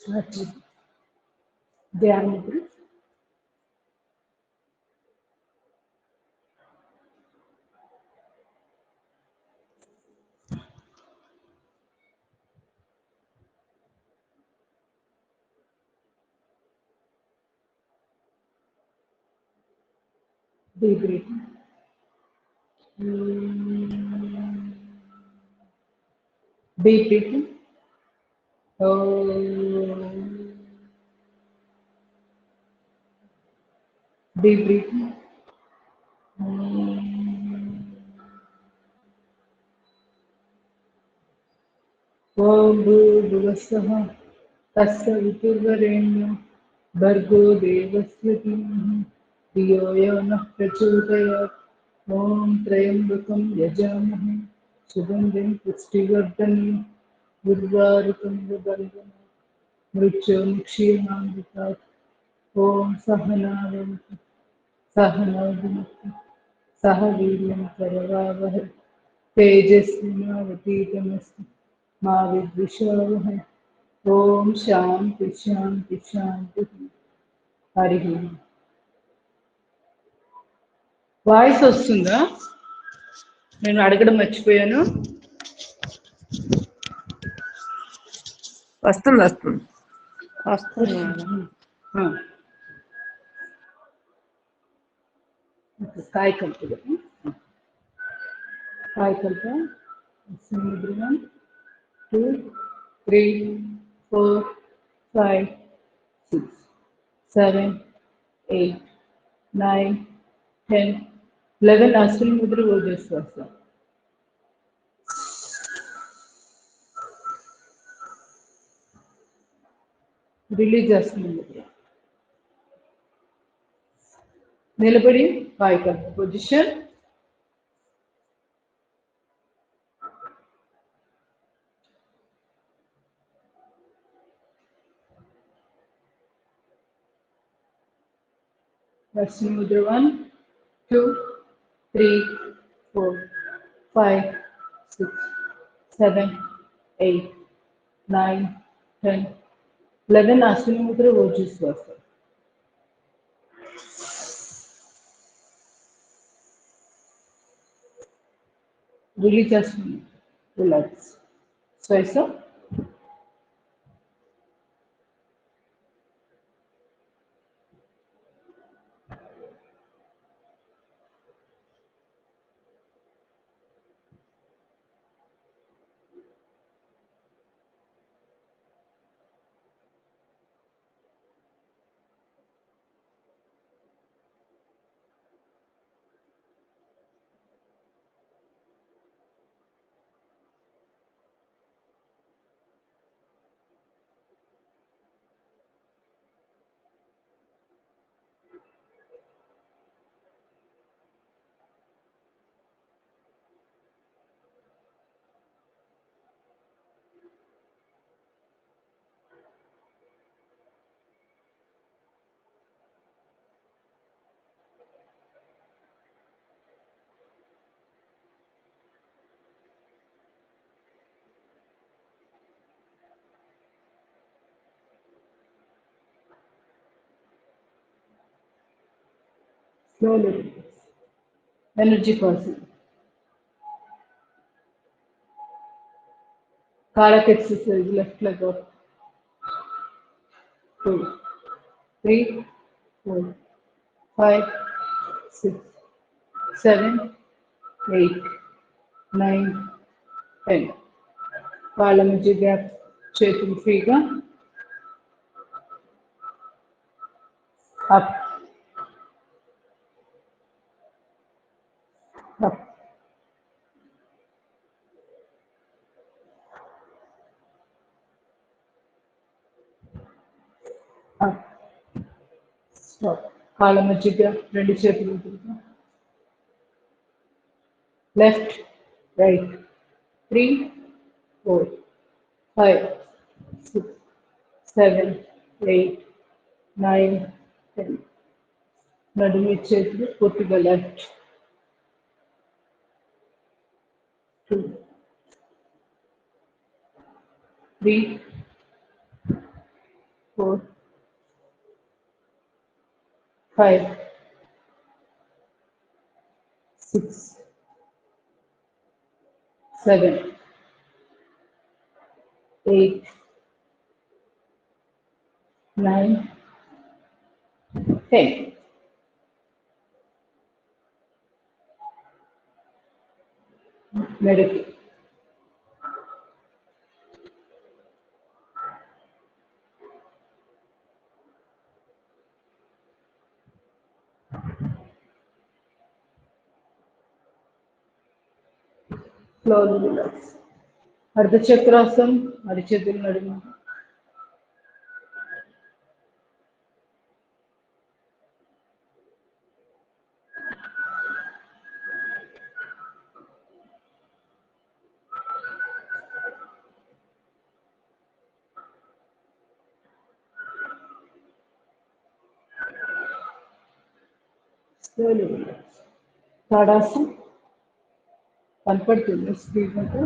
Start with ध्यान मुद्रा. Deep breathing. Deep breathing. Deep breathing. ॐ भूर्भुवस्सुः तस्य वितुर्वरेण्यं भर्गो देवस्य धीमहि धियो यो नः प्रचोदयात्. ॐ त्र्यम्बकं यजामहे सुगन्धिं पुष्टिवर्धनं उर्वारुकं विबन्धनात् मृत्युमुक्षीयमामृतात्. ॐ सहनावतु सहनौ भुनक्तु सह वीर्यं करवावहै तेजस्विनावतीतमस्तु मा विद्विषावहै. ओम शांति शांति शांति. हरि ओम. వాయిస్ వస్తుందా? నేను అడగడం మర్చిపోయాను. వస్తుంది వస్తుంది. కాయకల్ప కాయకల్ప 1 2 3 4 5 6 7 8 9 10 11 అశ్విని ముద్ర ఓజస్వాస. రిలీజ్ అశ్విని ముద్ర. నిలబడి Kayakalp position. Arsini Mudra 1, 2, 3, 4, 5, 6, 7, 8, 9, 10, 11 Arsini Mudra Vajraswasa. Release Arsini. Relax. Swaisa. Slowly release. Energy passing. Karak exercise, left leg up. 2, 3, 4, 5, 6, 7, 8, 9, 10. వాళ్ళ మధ్య గ్యాప్. చేతులు ఫ్రీగా. Up up up. స్టాప్. కాళ్ళ మధ్య గ్యాప్. రెండు చేతులు ఫ్రీగా. Left right 3, 4, 5, 6, 7, 8, 9, 10. నడుము చేతులు పూర్తిగా లెఫ్ట్ 2, 3, 4, 5, 6, 7, 8, 9, 10. మెడకి slowly relax. అర్ధచక్రాసం అరిచేతులు నడుము. Slowly relax. తాడాసం కనపడుతుంది స్క్రీన్ అంటే.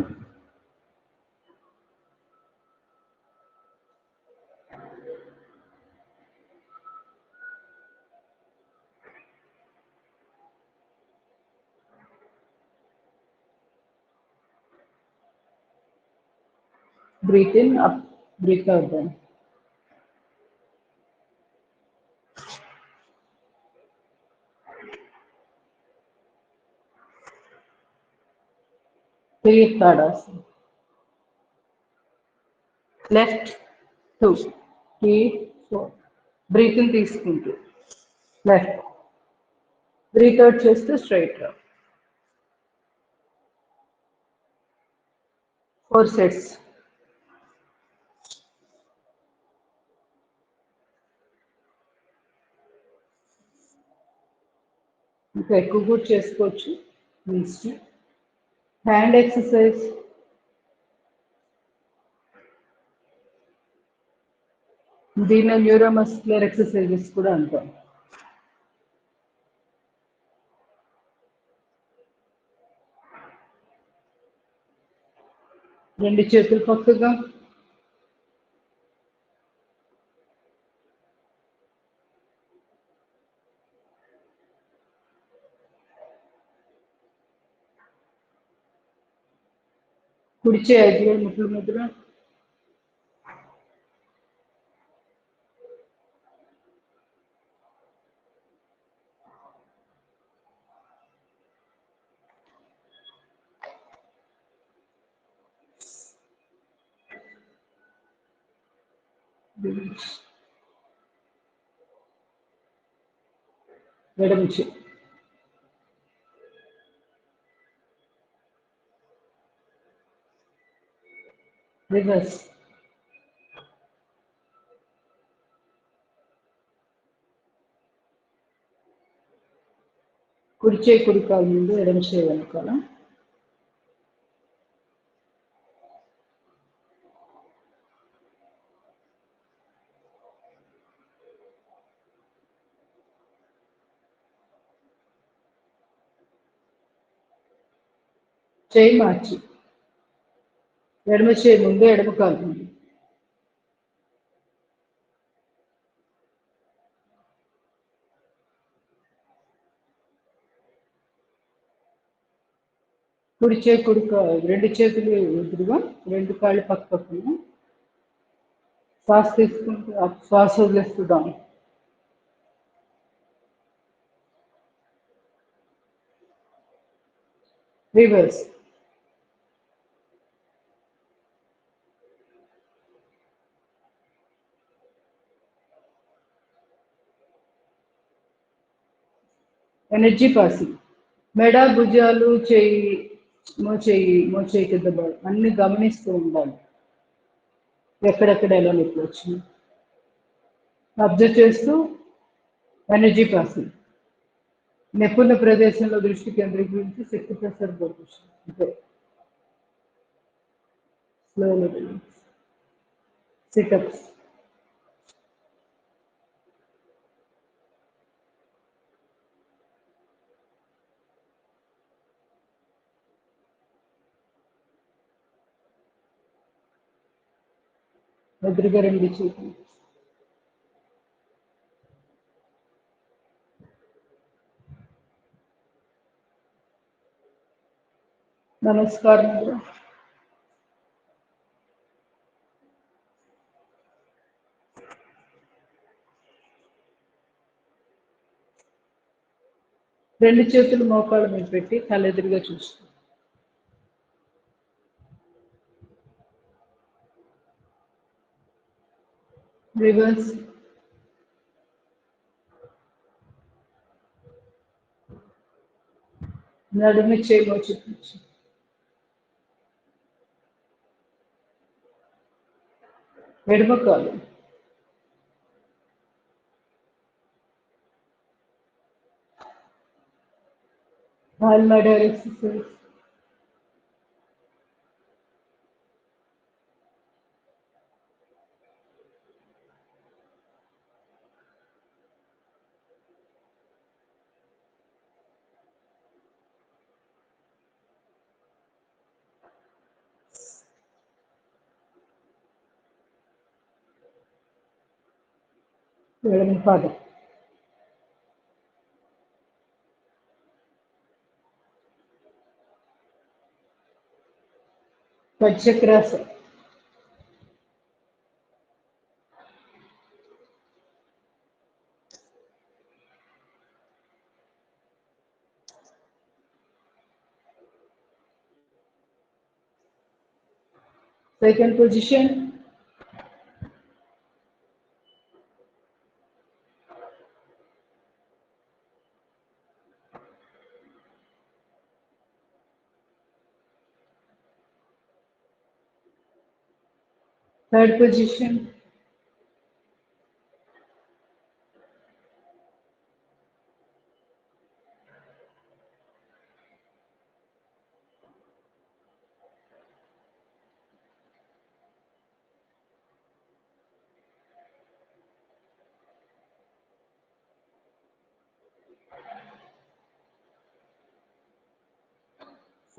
Breathe in, up, breathe out down. Three తాడాసం. లెఫ్ట్ 2, 3, 4. బ్రీత్ ఇన్ తీసుకుంటూ లెఫ్ట్. బ్రీత్ అవుట్ చేస్తూ స్ట్రైట్ రా. 4 sets. ఇంకా ఎక్కువ కూడా చేసుకోవచ్చు. Hand exercise. దీని న్యూరోమస్కులర్ ఎక్సర్సైజెస్ కూడా అంటాం. రెండు చేతులు పక్కగా. కుడి చేయి 5 ముక్కుల మధ్య. ఎడమ చేయి. రివర్స్. కుడి చేయి కుడి కాలు ముందు, ఎడమ చేయి వెనకాల. చేయి మార్చి ఎడమ చేయి ముందు, ఎడమ కాలు ముందు. కుడి చేయి కుడి కాలు, రెండు చేతులు ఎదురుగా, రెండు కాళ్ళు పక్క పక్కన. శ్వాస తీసుకుంటూ శ్వాస వదిలేస్తూ డౌన్. రివర్స్. Energy passing. మెడ, భుజాలు, చెయ్యి, మోచేయి కింద అన్ని గమనిస్తూ ఉండాలి. ఎక్కడెక్కడ ఎలా నొప్పి వచ్చింది అబ్జర్వ్ చేస్తూ ఎనర్జీ పాసింగ్. నొప్పున్న ప్రదేశంలో దృష్టి కేంద్రీకరించి శక్తి ప్రసరణ జరుగుతుంది. అంతే. Slowly release. సిటప్స్. ఎదురుగా రెండు చేతులు. నమస్కారం. రెండు చేతులు మోకాళ్ళ మీద పెట్టి కళ్ళెదురుగా చూస్తూ రివర్స్. నడుము చేయమో చూపించి ఎడమ కాలు Palmar exercise. ఎడమ పాదం పచ్చక్రాస second position. Third position.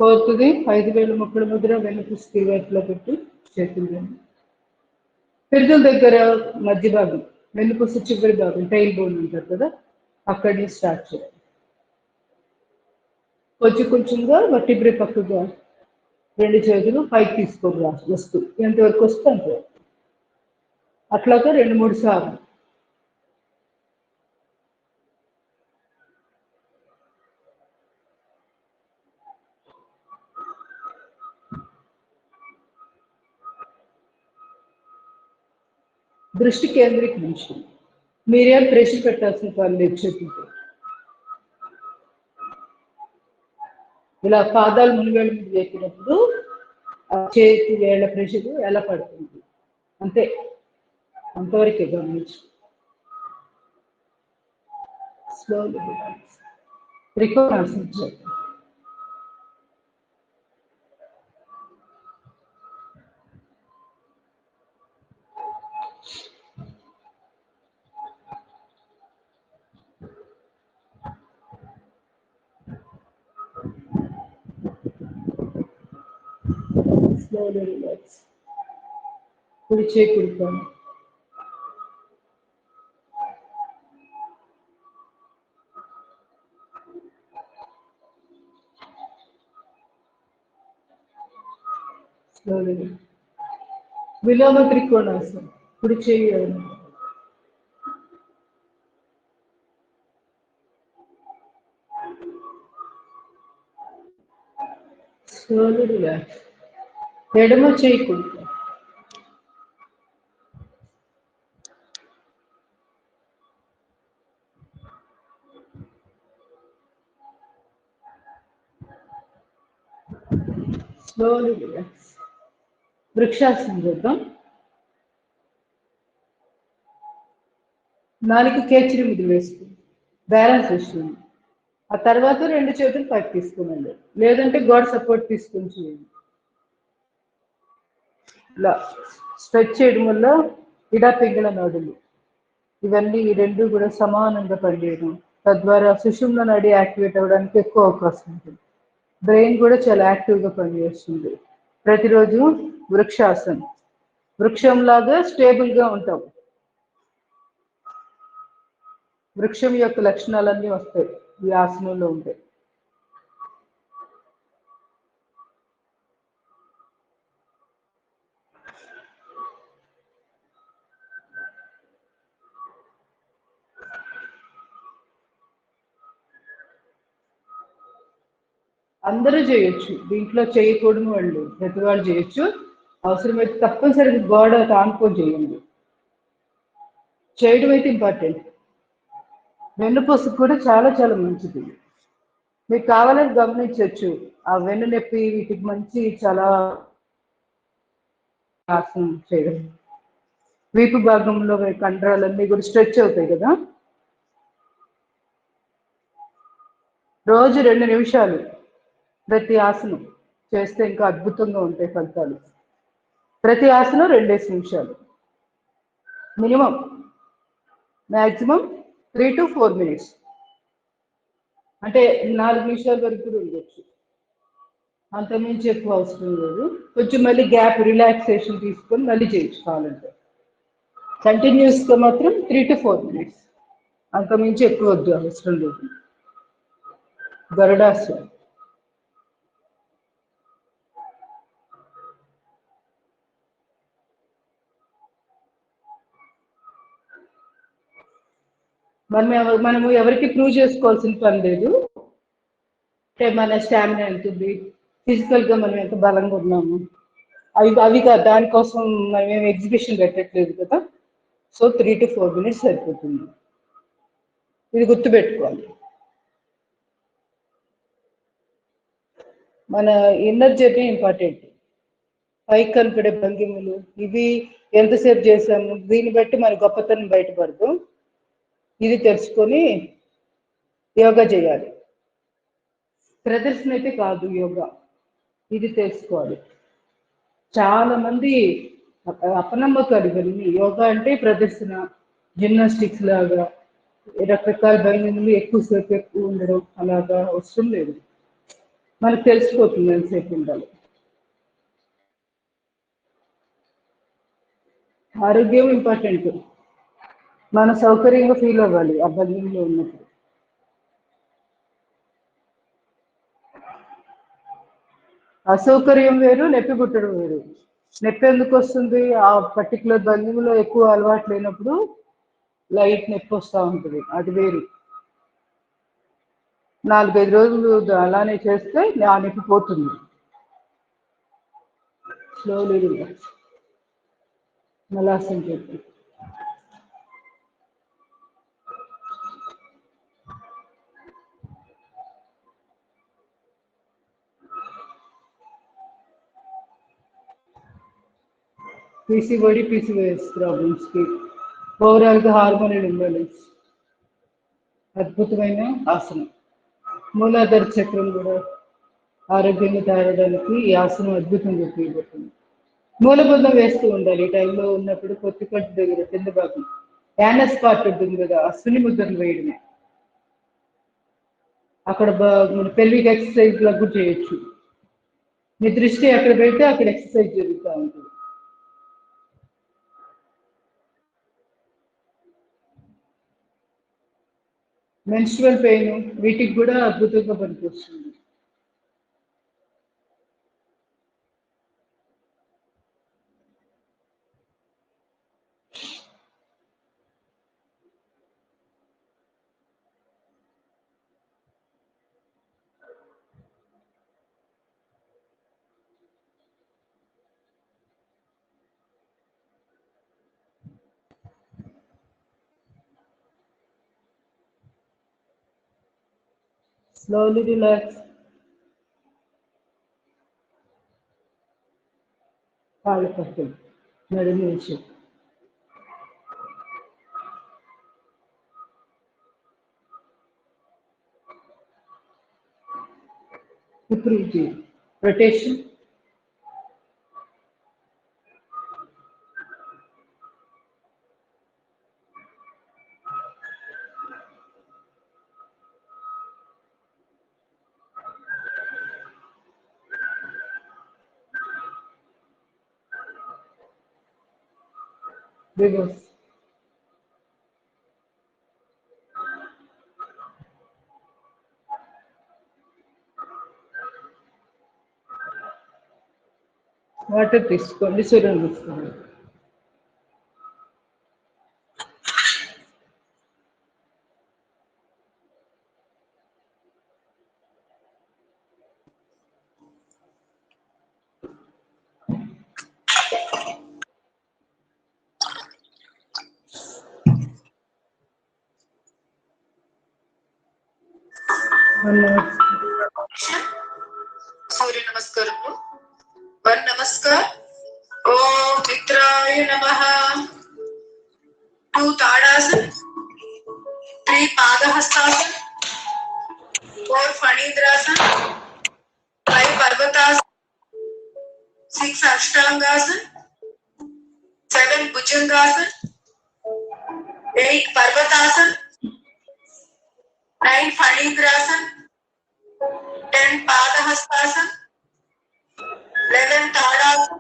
ఫోర్త్ది 5,000 ముక్కల ముద్ర వెనుక స్టీవర్ట్లో పెట్టి చేతులు పెద్దల దగ్గర మధ్య భాగం వెనుకొస చివరి భాగం టైల్ బోన్ ఉంటారు కదా, అక్కడి నుంచి స్టార్ట్ చేయాలి. కొంచెం కొంచెంగా వర్టిబ్రే పక్కగా రెండు చేతులు పైకి తీసుకోరు వస్తూ ఎంతవరకు వస్తే అంతవరకు అట్లాగా 2-3 సార్లు. దృష్టి కేంద్రీకరించు. మీరేం ప్రెషర్ పెట్టాల్సిన పని లేదు. చేతులతో ఇలా పాదాలు మునివేళ్ళ మీద వేసినప్పుడు ఆ చేతి వేళ్ల ప్రెషర్ ఎలా పడుతుంది అంతే, అంతవరకే గమనించు. స్లోలీ త్రికోణాసనం చేద్దాం. Slowly relax. కుడి చేయి కుడికాను. Slowly. విలోమ త్రికోణాసనం. కుడి చేయి Slowly relax. ఎడమ చేయి కుడికాను. Slowly relax. వృక్షాసనం చేద్దాం. నాలుగు కేచరి ముద్ర వేసుకుని బ్యాలెన్స్ వస్తుంది. ఆ తర్వాత రెండు చేతులు పైకి తీసుకునండి, లేదంటే గోడ సపోర్ట్ తీసుకుని చేయండి. ఇలా స్ట్రెచ్ చేయడం వల్ల ఇడా పింగళ నాడులు ఇవన్నీ ఈ రెండు కూడా సమానంగా పనిచేయడం, తద్వారా సుషుమ్న నాడి యాక్టివేట్ అవ్వడానికి ఎక్కువ అవకాశం ఉంటుంది. బ్రెయిన్ కూడా చాలా యాక్టివ్గా పనిచేస్తుంది. ప్రతిరోజు వృక్షాసనం, వృక్షంలాగా స్టేబుల్గా ఉంటాం. వృక్షం యొక్క లక్షణాలన్నీ వస్తాయి ఈ ఆసనంలో ఉంటాయి. అందరూ చేయొచ్చు, దీంట్లో చేయకూడని వాళ్ళు ప్రతి వాళ్ళు చేయొచ్చు. అవసరమైతే తప్పనిసరిగా గోడ ఆనుకొని చేయండి. చేయడం అయితే ఇంపార్టెంట్. వెన్నుపూసకు కూడా చాలా చాలా మంచిది. మీకు కావాలని గమనించవచ్చు, ఆ వెన్ను నొప్పి వీటికి మంచి చాలా ఆసనం చేయడం. వీపు భాగంలో కండరాలన్నీ కూడా స్ట్రెచ్ అవుతాయి కదా. రోజు 2 నిమిషాలు ప్రతి ఆసనం చేస్తే ఇంకా అద్భుతంగా ఉంటాయి ఫలితాలు. ప్రతి ఆసనం 2 నిమిషాలు మినిమం, మ్యాక్సిమం 3 to 4 minutes, అంటే 4 నిమిషాల వరకు కూడా ఉండొచ్చు, అంతకుమించి ఎక్కువ అవసరం లేదు. కొంచెం మళ్ళీ గ్యాప్ రిలాక్సేషన్ తీసుకొని మళ్ళీ చేయించుకోవాలంటే. కంటిన్యూస్గా మాత్రం 3 to 4 minutes, అంతకుమించి ఎక్కువ వద్దు, అవసరం లేదు. గరుడాసనం. మనము ఎవరికి ప్రూవ్ చేసుకోవాల్సిన పని లేదు. అంటే మన స్టామినా ఎంత ఉంది, ఫిజికల్గా మనం ఎంత బలంగా ఉన్నాము, అవి కాదు. దానికోసం మనం ఏమి ఎగ్జిబిషన్ పెట్టట్లేదు కదా. సో 3 to 4 minutes సరిపోతుంది. ఇది గుర్తుపెట్టుకోవాలి. మన ఇన్నర్ జర్నీ ఇంపార్టెంట్. పైకి కనపడే భంగిమలు ఇవి ఎంతసేపు చేశాము, దీన్ని బట్టి మన గొప్పతనం బయటపడదు. ఇది తెలుసుకొని యోగా చేయాలి. ప్రదర్శన అయితే కాదు యోగా, ఇది తెలుసుకోవాలి. చాలా మంది అపనమ్మకాలు ఇవన్నీ. యోగా అంటే ప్రదర్శన, జిమ్నాస్టిక్స్ లాగా రకరకాల భంగిమలు ఎక్కువసేపు ఎక్కువ ఉండడం అలాగా అవసరం లేదు. మనకు తెలిసిపోతుంది ఎంతసేపు ఉండాలి. ఆరోగ్యం ఇంపార్టెంట్. మన సౌకర్యంగా ఫీల్ అవ్వాలి ఆ భంగిమలో ఉన్నప్పుడు. అసౌకర్యం వేరు, నొప్పి పుట్టడం వేరు. నొప్పి ఎందుకు వస్తుంది? ఆ పర్టికులర్ భంగిమలో ఎక్కువ అలవాటు లేనప్పుడు లైట్ నొప్పి వస్తూ ఉంటుంది, అది వేరు. 4-5 రోజులు అలానే చేస్తే ఆ నొప్పి పోతుంది. Slowly relax. మలాసన చెప్పి పీసీఓడి, పీసీఓఎస్ ప్రాబ్లమ్స్కి, ఓవరాల్గా హార్మోనల్ ఇంబ్యాలెన్స్, అద్భుతమైన ఆసనం. మూలాధార చక్రం కూడా ఆరోగ్యంగా తయారడానికి ఈ ఆసనం అద్భుతంగా ఉపయోగపడుతుంది. మూలబంధం వేస్తూ ఉండాలి ఈ టైంలో ఉన్నప్పుడు. పొత్తికట్టు దగ్గర కింద భాగం యానస్ పార్ట్ ఉంటుంది కదా, అశ్విని ముద్రలు వేయడమే. అక్కడ పెల్విక్ ఎక్సర్సైజ్ లాగా కూడా చేయొచ్చు. మీ దృష్టి ఎక్కడ పెడితే అక్కడ ఎక్సర్సైజ్ జరుగుతూ ఉంటుంది. మెన్స్ట్రువల్ పెయిన్ వీటికి కూడా అద్భుతంగా పనికొస్తుంది. Slowly relax. కాళ్ళ పక్కలు నడుము నుంచి ఇప్పుడు ఇది రొటేషన్. రివర్స్. వాటర్ తీసుకోండి, సూర్యం తీసుకోండి. सूर्य नमस्कारमुలు वन नमस्कार ओम मित्राय नमः 2 ताड़ासन 3 पादहस्तासन 4 फणींद्रासन 5 पर्वतासन 6 अष्टांगासन 7 भुजंगासन 8 पर्वतासन 9 फणींद्रासन 10 पादहस्तासन 11 ताड़ासन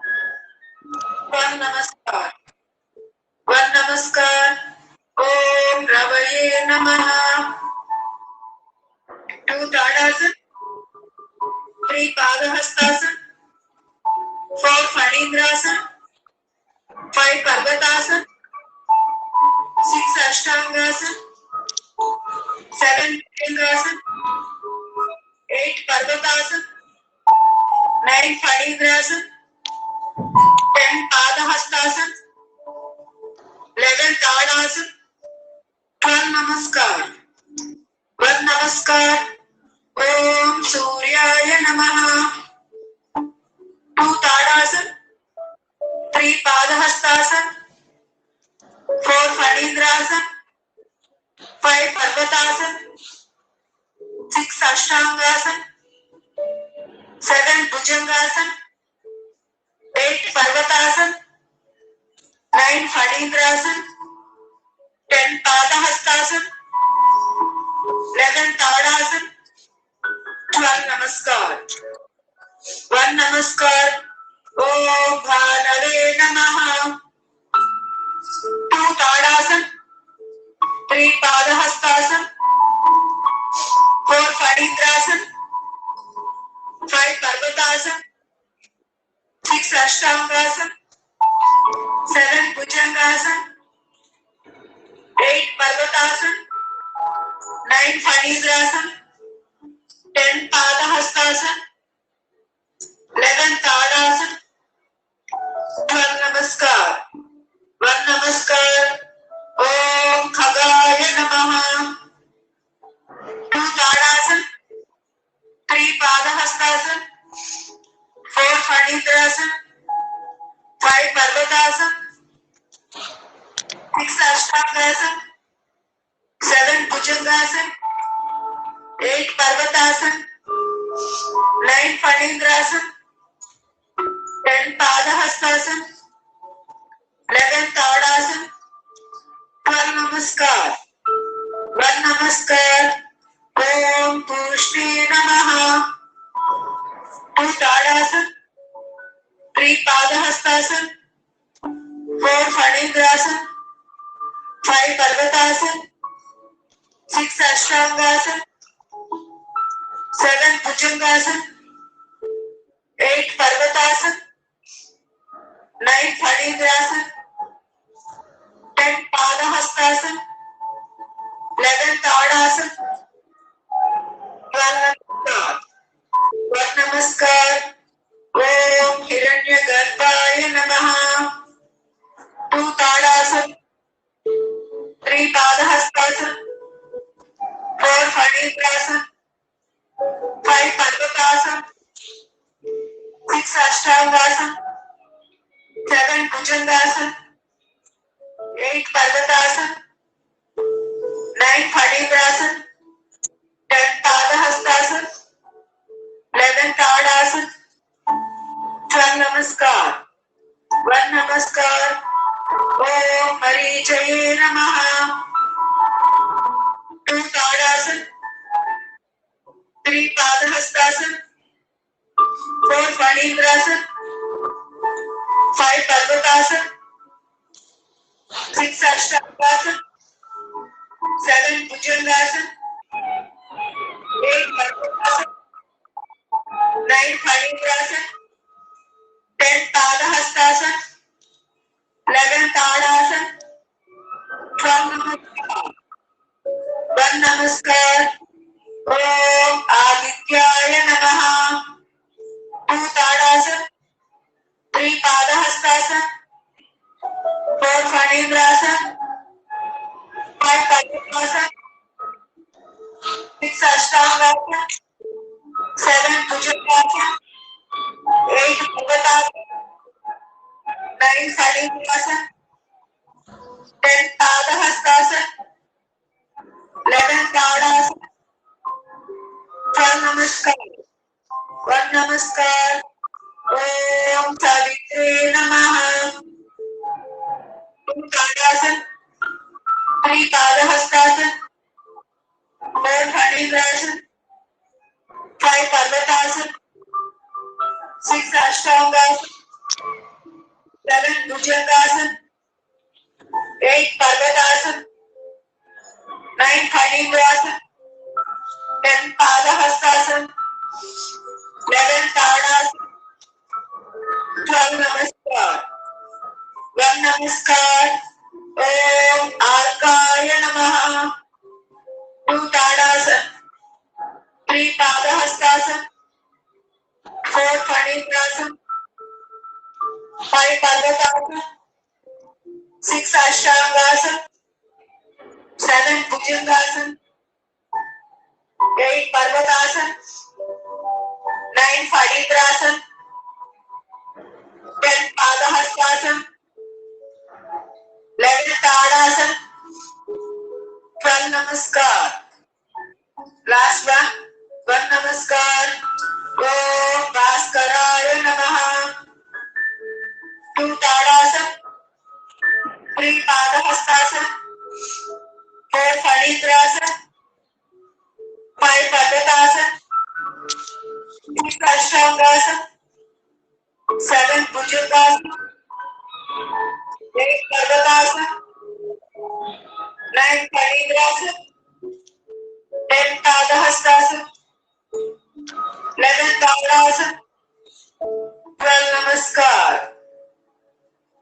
1 नमस्कार ओम रवये नमः 2 ताड़ासन 3 पादहस्तासन 4 फणींद्रासन 5 पर्वतासन 6 अष्टांगासन 7 भुजंगासन 8 पर्वतासन 9 फणींद्रासन 10 पादहस्तासन 11 ताड़ासन 1 नमस्कार ओम सूर्याय नमः 2 ताड़ासन 3 पादहस्तासन 4 फणींद्रासन 5 पर्वतासन 6 अष्टांगासन 7 भुजंगासन 8 पर्वतासन 9 फणींद्रासन 10 पादहस्तासन 11 ताड़ासन 12 नमस्कार 1 नमस्कार ओम भानवे नमः 2 ताड़ासन 3 पादहस्तासन 4 फणींद्रासन 5 पर्वतासन 6 अष्टांगासन 7 भुजंगासन 8 पर्वतासन 9 फणींद्रासन 10 पादहस्तासन 11 ताड़ासन 12 नमस्कार 1 नमस्कार ओम खगाय नमः 2 ताड़ासन 3 पादहस्तासन 4 फणींद्रासन 5 पर्वतासन 6 अष्टांगासन 7 भुजंगासन 8 पर्वतासन 9 फणींद्रासन 10 पादहस्तासन 11 ताड़ासन 12 नमस्कार 1 नमस्कार ओम पूष्णे नमः 2 ताड़ासन 3 पादहस्तासन 4 फणींद्रासन 5 पर्वतासन 6 अष्टांगासन 7 भुजंगासन 8 पर्वतासन 9 फणींद्रासन 10 पादहस्तासन 11 ताड़ासन 12 नमस्कार ओम हिरण्यगर्भाय नमः 2 ताड़ासन 3 पादहस्तासन 4 फणींद्रासन 5 पर्वतासन 6 अष्टांगासन 7 भुजंगासन 8 पर्वतासन 9 फणींद्रासन 10 पादहस्तासन 11 ताड़ासन 12 नमस्कार 1 नमस्कार ओम मरीचये नमः 2 ताड़ासन 3 पादहस्तासन 4 फणींद्रासन 5 पर्वतासन 6 अष्टांगासन 7 भुजंगासन 8 पर्वतासन 9 फणींद्रासन 10 पादहस्तासन 11 ताड़ासन 12 नमस्कार 1 नमस्कार ओम आदित्याय नमः 2 ताड़ासन 3 पादहस्तासन 4 फणींद्रासन 5 पर्वतासन 6 Ashtanga, 7 Bhujangasana, 8 Bhujangasana, 9 Salingasana, 10 Padahastasana, 11 Tadasana, 12 Namaskar. 1 Namaskar. Om Savitri Namaha. 2 Tadasana, 3 Padahastasana, 4 Bhujangasana, 5 Parvatasana, 6 Ashtangasana, 7 Bhujangasana, 8 Parvatasana, 9 Bhujangasana, 10 Padahastasana, 11 Tadasana, 12 Namaskar. 1 Namaskar. Om Arkaya Namaha. 2 Tadasana, 3 Padahastasana, 4 Pranidasana, 5 Parvatasana, 6 Ashtangasana, 7 Bhujangasana, 8 Parvatasana, 9 Pranidasana, 10 Padahastasana, 11 Tadasana, 12 Namaskar. Last one. 1 Namaskar. Om Bhaskaraya Namaha. 2 Tadasana, 3 Padahastasana, 4 Pranidasana, 5 Parvatasana, 6 Ashtangasana, 7 Bhujangasana, 8 Parvatasana, 9 Pranidasana, 10 Padahastasana, 11 Tadasana, 12 Namaskar.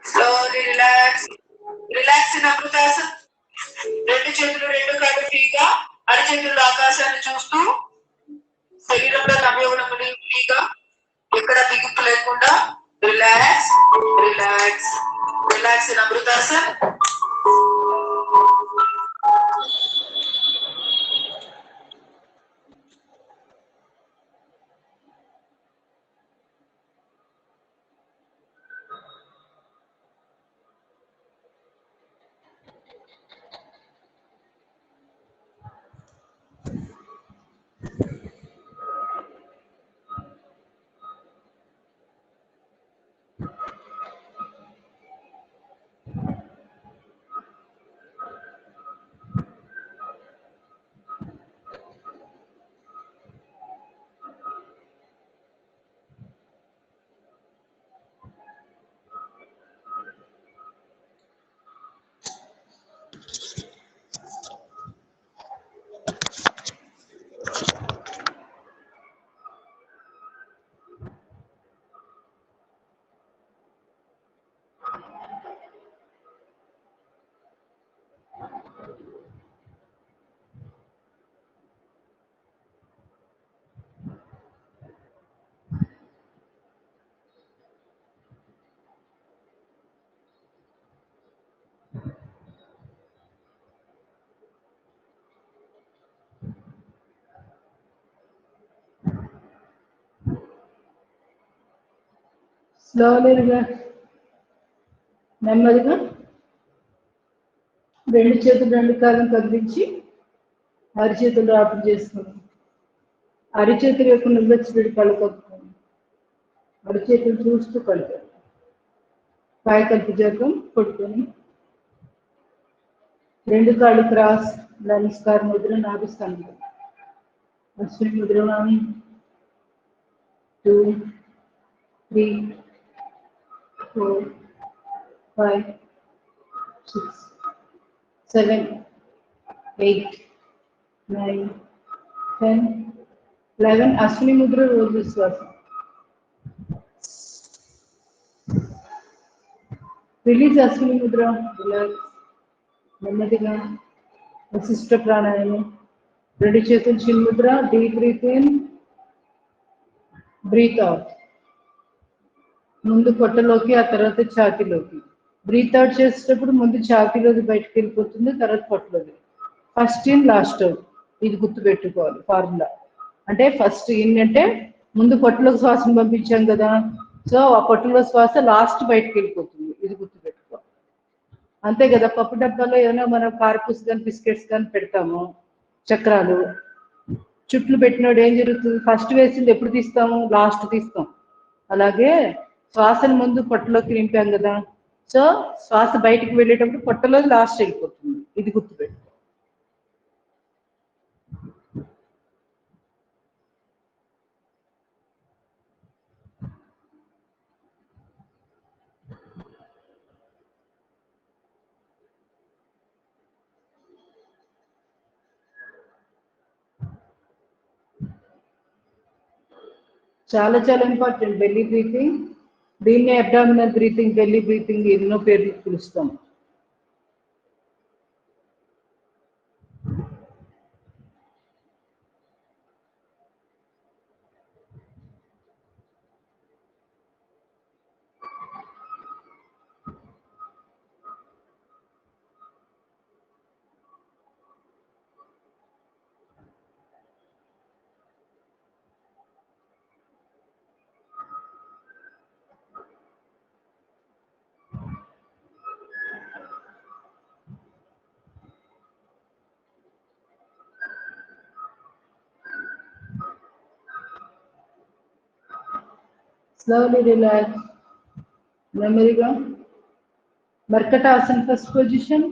Slowly relax. Relax in Amrutasana. 2 చేతులు 2 కాళ్ళు ఫ్రీగా, అరచేతులు ఆకాశాన్ని చూస్తూ శరీరంలో నవ్యవనముని ఫ్రీగా, ఎక్కడ బిగుపు లేకుండా రిలాక్స్ రిలాక్స్ రిలాక్స్ ఇన్ అమృతాసన్. Slowly relax. నెమ్మదిగా 2 చేతులు 2 కాళ్ళను కదిలించి అరిచేతులు రాపిడి చేసుకోండి. అరిచేతుల యొక్క నువ్వెచ్చడి కళ్ళు కప్పుకోండి. అరిచేతులు చూస్తూ కలుపుకోండి. కాయ కలుపు జగం కొట్టుకొని 2 కాళ్ళు క్రాస్ నమస్కార ముద్ర నాభిస్తాను. అశ్విని ముద్ర 1 2 3 4 5 6 7 8 9 10 11 అశ్విని ముద్ర రోజు శ్వాస. రిలీజ్ అశ్విని ముద్ర. రిలాక్స్. నెమ్మదిగా వశిష్ట ప్రాణాయామం. 2 చేతులు చిన్ముద్ర. Deep breath in, breath out. ముందు పొట్టలోకి, ఆ తర్వాత ఛాతీలోకి. బ్రీత్ అవుట్ చేసేటప్పుడు ముందు ఛాతీలోకి బయటకు వెళ్ళిపోతుంది, తర్వాత పొట్టలోకి. First in last out. ఇది గుర్తుపెట్టుకోవాలి ఫార్ములా. అంటే ఫస్ట్ ఏంటంటే ముందు పొట్టలోకి శ్వాసను పంపించాం కదా, సో ఆ పొట్టలో శ్వాస లాస్ట్ బయటకు వెళ్ళిపోతుంది, ఇది గుర్తుపెట్టుకోవాలి. అంతే కదా, పప్పు డబ్బాలో ఏమైనా మనం కార్పూస్ కానీ బిస్కెట్స్ కానీ పెడతాము, చక్రాలు చుట్లు పెట్టినోడు ఏం జరుగుతుంది, ఫస్ట్ వేసింది ఎప్పుడు తీస్తాము, లాస్ట్ తీస్తాం. అలాగే శ్వాసను ముందు పొట్టలోకి నింపాం కదా, సో శ్వాస బయటికి వెళ్ళేటప్పుడు పొట్టలో లాస్ట్ వెళ్ళిపోతుంది, ఇది గుర్తుపెట్టు. చాలా చాలా ఇంపార్టెంట్ బెల్లీ బ్రీతింగ్. దీన్నే అబ్డామినల్ బ్రీతింగ్, బెల్లీ బ్రీతింగ్ ఎన్నో పేర్లు పిలుస్తాం. Slowly relax. నెమ్మదిగా మర్కటాసన్ ఫస్ట్ పొజిషన్.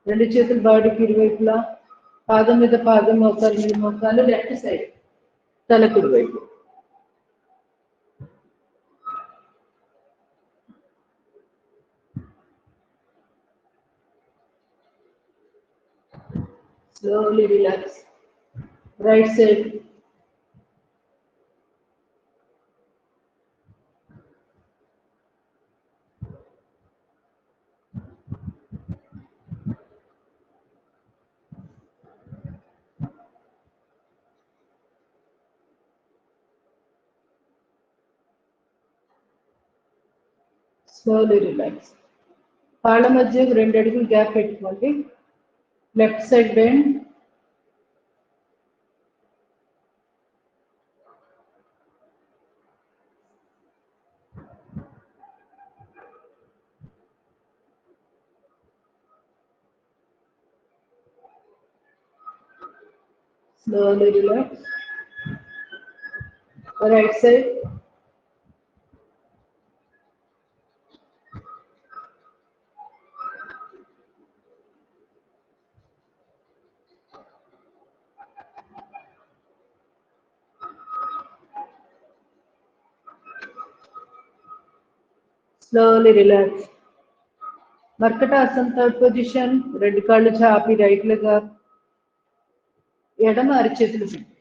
రెండు చేతులు బాడీకి ఇరువైపులా, పాదం మీద పాదం, మోకాలు మీద మోకాలు, లెఫ్ట్ సైడ్ తల కుడివైపు. Slowly relax. Right side. Slowly relax. కాళ్ళ మధ్య 2 అడుగులు గ్యాప్ పెట్టుకోండి. Left side bend. Slowly relax. Right side. Slowly relax. మర్కటాసన్ థర్డ్ పొజిషన్. 2 కాళ్ళు చాపి రైట్ లెగ్ అప్. ఎడమ అరిచేతులు పెట్టి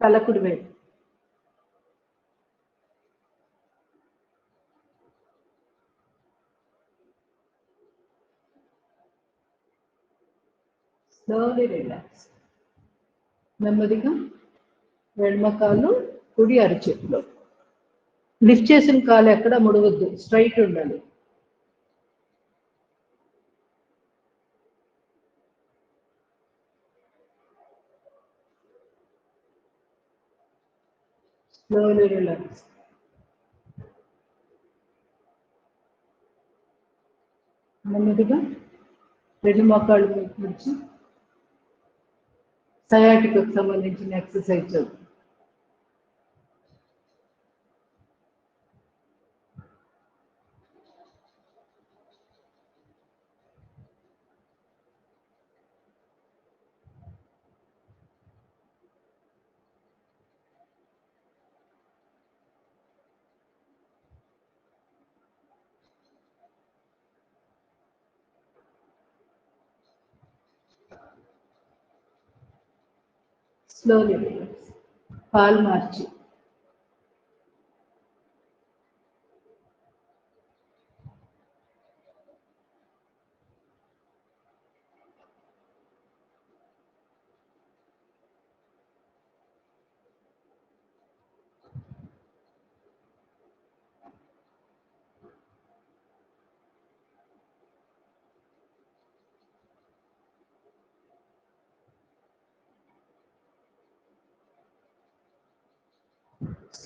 తల కుడివైపు. Slowly relax. నెమ్మదిగా ఎడమ కాళ్ళు కుడి అరిచేతిలో. లిఫ్ట్ చేసిన కాలు ఎక్కడ ముడవద్దు, స్ట్రైట్ ఉండాలి. Slowly relax. నెమ్మదిగా రెండు మోకాళ్ళు నుంచి సయాటికకు సంబంధించిన ఎక్సర్సైజ్ చేద్దాం. Slowly relax. కాలు మార్చి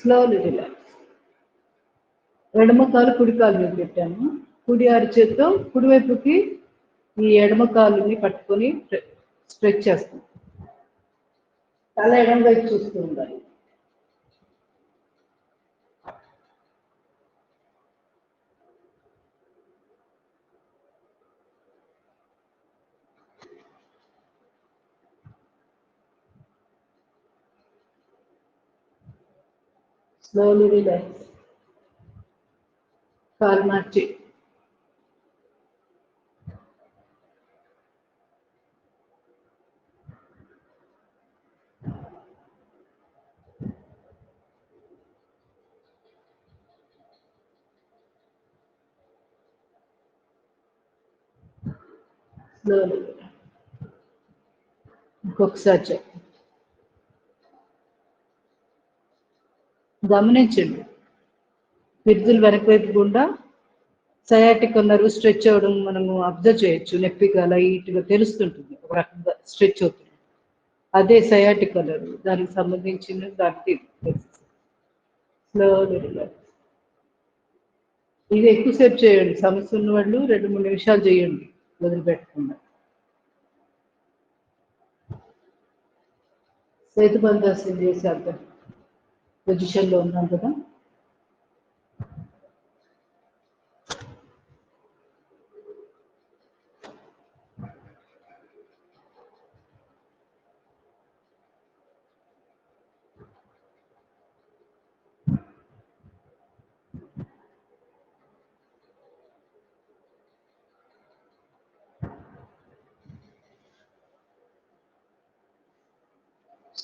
స్లోలీ రిలాక్స్. ఎడమ కాలు కుడి కాలు మీద పెట్టాను. కుడి అరచేత్తో కుడివైపుకి ఈ ఎడమ కాలుని పట్టుకొని స్ట్రెచ్ చేస్తాం. తల ఎడమ వైపు చూస్తూ ఉండాలి. Slowly relax. కాలు మార్చి. స్లోలీ. ఇంకొకసారి చెప్పండి. గమనించండి, పిరుదులు వెనక వైపు గుండా సయాటిక్ నర్వ్ స్ట్రెచ్ అవ్వడం మనము అబ్జర్వ్ చేయొచ్చు. నొప్పిగా లైట్గా తెలుస్తుంటుంది, ఒక రకంగా స్ట్రెచ్ అవుతుంది. అదే సయాటిక్ నర్వ్, దానికి సంబంధించిన దానికి స్లోలీ రిలాక్స్. ఇది ఎక్కువసేపు చేయండి. సమస్య ఉన్న వాళ్ళు 2-3 నిమిషాలు చేయండి వదిలిపెట్టకుండా. సేతుబంధాసనం చేసేద్దాం. పొజిషన్లో ఉన్నాం కదా.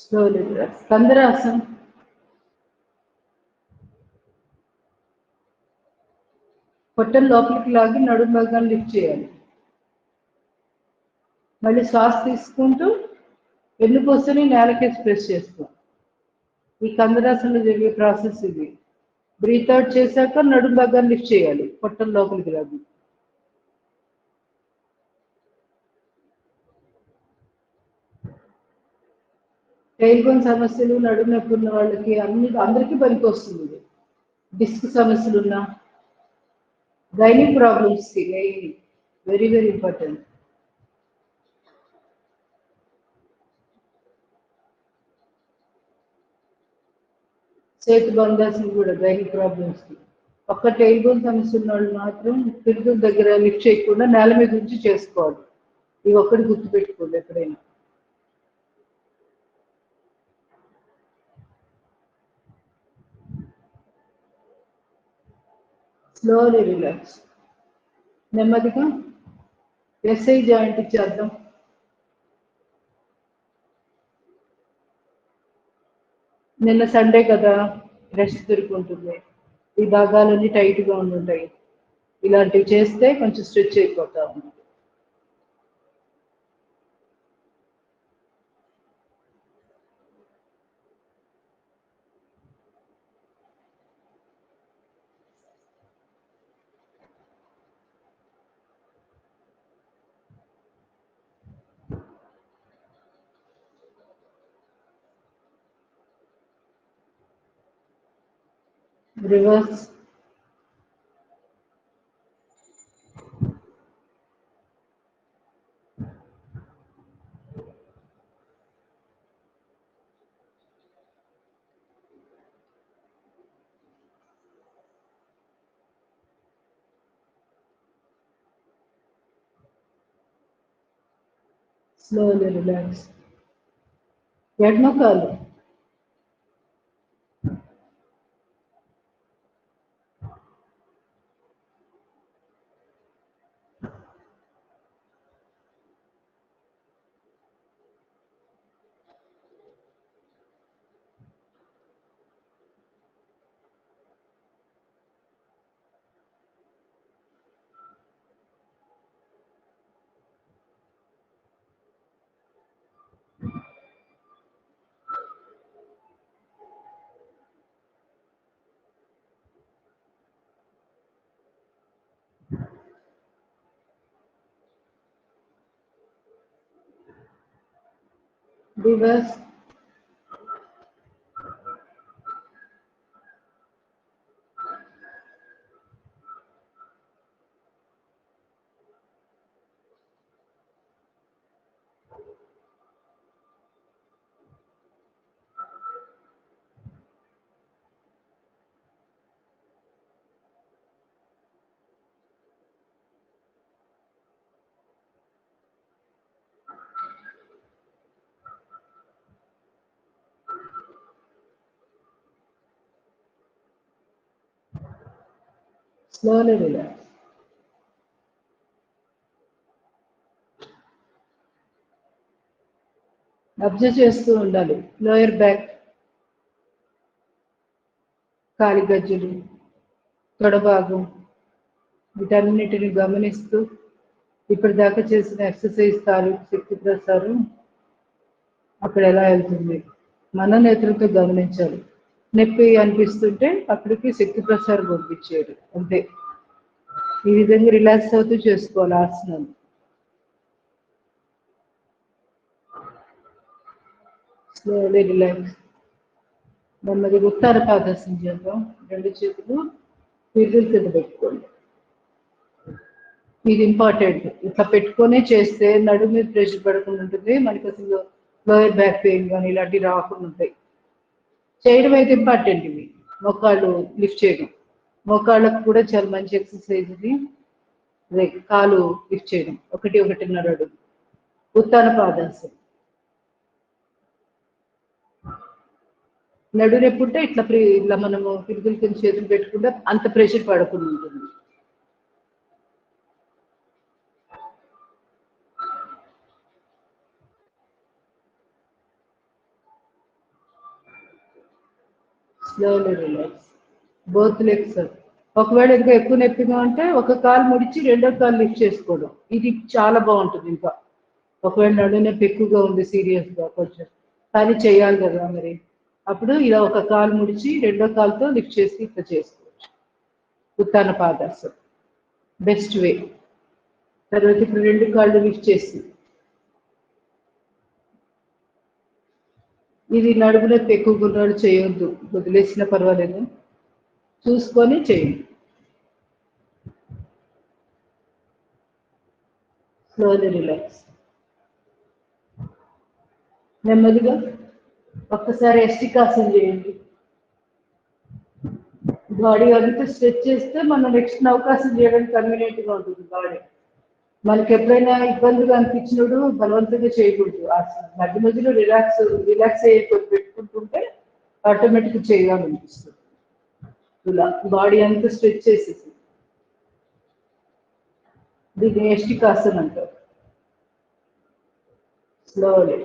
Slowly relax. కందరాసనం. పొట్టను లోపలికి లాగి నడుము భాగాన్ని లిఫ్ట్ చేయాలి. మళ్ళీ శ్వాస తీసుకుంటూ వెన్నుపూసని నేలకేసి ప్రెస్ చేస్తాం. ఈ కందరాసనలో జరిగే ప్రాసెస్ ఇది. బ్రీత్ అవుట్ చేశాక నడుము భాగాన్ని లిఫ్ట్ చేయాలి, పొట్టను లోపలికి లాగి. టైల్ బోన్ సమస్యలు, నడుము నొప్పి ఉన్న వాళ్ళకి అందరికీ పనికి వస్తుంది ఇది. డిస్క్ సమస్యలు ఉన్నా, gynaec problems very very important. చేతి బంధాసనం కూడా గైనిక్ ప్రాబ్లమ్స్ కి. ఒక్క టైల్ బోన్ సమస్య ఉన్న వాళ్ళు మాత్రం పిరుదుల దగ్గర లిఫ్ట్ చేయకుండా నేల మీద ఉంచి చేసుకోవాలి. ఇవి ఒక్కటి గుర్తుపెట్టుకోండి ఎప్పుడైనా. Slowly relax. నెమ్మదిగా ఎస్ఐ జాయింట్ ఇచ్చేద్దాం. నిన్న సండే కదా, రెస్ట్ దొరుకుంటుంది. ఈ భాగాలన్నీ టైట్గా ఉండుంటాయి. ఇలాంటివి చేస్తే కొంచెం స్ట్రెచ్ అయిపోతాము. రివర్స్. Slowly relax. ఎడమ కాలు. రివర్స్. Slowly relax. అబ్జర్వ్ చేస్తూ ఉండాలి. లోయర్ బ్యాక్, కాలి గజ్జలు, తొడభాగం, వీటన్నిటిని గమనిస్తూ ఇప్పటిదాకా చేసిన ఎక్సర్సైజ్ తాలూకు శక్తి ప్రసారం అక్కడ ఎలా వెళ్తుంది మన నేత్రంతో గమనించాలి. నొప్పి అనిపిస్తుంటే అక్కడికి శక్తి ప్రసారం పంపించేది అంతే. ఈ విధంగా రిలాక్స్ అవుతూ చేసుకోవాలి ఆసనాలు. Slowly relax. నెమ్మది ఉత్తర పాదాసనం చేద్దాం. 2 చేతులు పిర్రుల కింద పెట్టుకోండి. ఇది ఇంపార్టెంట్. ఇట్లా పెట్టుకొని చేస్తే నడుము మీద ప్రెషర్ పడకుండా ఉంటుంది. మనకి అసలు లోయర్ బ్యాక్ పెయిన్ కానీ ఇలాంటివి రాకుండా ఉంటాయి. చేయడం అయితే ఇంపార్టెంట్. ఇవి మోకాళ్ళు లిఫ్ట్ చేయడం, మోకాళ్ళకు కూడా చాలా మంచి ఎక్సర్సైజ్ ఇది. కాలు లిఫ్ట్ చేయడం 1-1.5 అడుగు. ఉత్తాన పాదాసనం. నడునెప్పుంటే ఇట్లా మనము పిరుగుల కింద చేతులు పెట్టుకుంటే అంత ప్రెషర్ పడకుండా ఉంటుంది. Slowly relax. Both legs. ఒకవేళ ఇంకా ఎక్కువ నొప్పిగా ఉంటే ఒక కాలు ముడిచి రెండో కాలు లిఫ్ట్ చేసుకోవడం, ఇది చాలా బాగుంటుంది. ఇంకా ఒకవేళ నడు నొప్పి ఎక్కువగా ఉంది సీరియస్గా కొంచెం కానీ చేయాలి కదా మరి, అప్పుడు ఇలా ఒక కాలు ముడిచి రెండో కాలుతో లిఫ్ట్ చేసి ఇట్లా చేసుకోవచ్చు. ఉత్తాన పాదాసనం బెస్ట్ వే. తర్వాత ఇప్పుడు 2 కాళ్ళు లిఫ్ట్ చేసి, ఇది నడుము నొప్పి ఎక్కువగా ఉన్నవాళ్ళు చేయొద్దు, వదిలేసినా పర్వాలేదు, చూసుకొని చేయండి. Slowly relax. నెమ్మదిగా ఒక్కసారి ఎస్టికాసనం చేయండి. బాడీ అంతా స్ట్రెచ్ చేస్తే మనం నెక్స్ట్ అవకాశం చేయడానికి కన్వీనియంట్గా ఉంటుంది బాడీ. మనకి ఎప్పుడైనా ఇబ్బందిగా అనిపించినప్పుడు బలవంతంగా చేయకూడదు. మధ్య మధ్యలో రిలాక్స్ అయ్యి పెట్టుకుంటుంటే ఆటోమేటిక్గా చేయాలనిపిస్తుంది. ఇలా బాడీ అంతా స్ట్రెచ్ చేసేసి దీన్ని ఎస్టికాసనం అంటారు. స్లోలీ.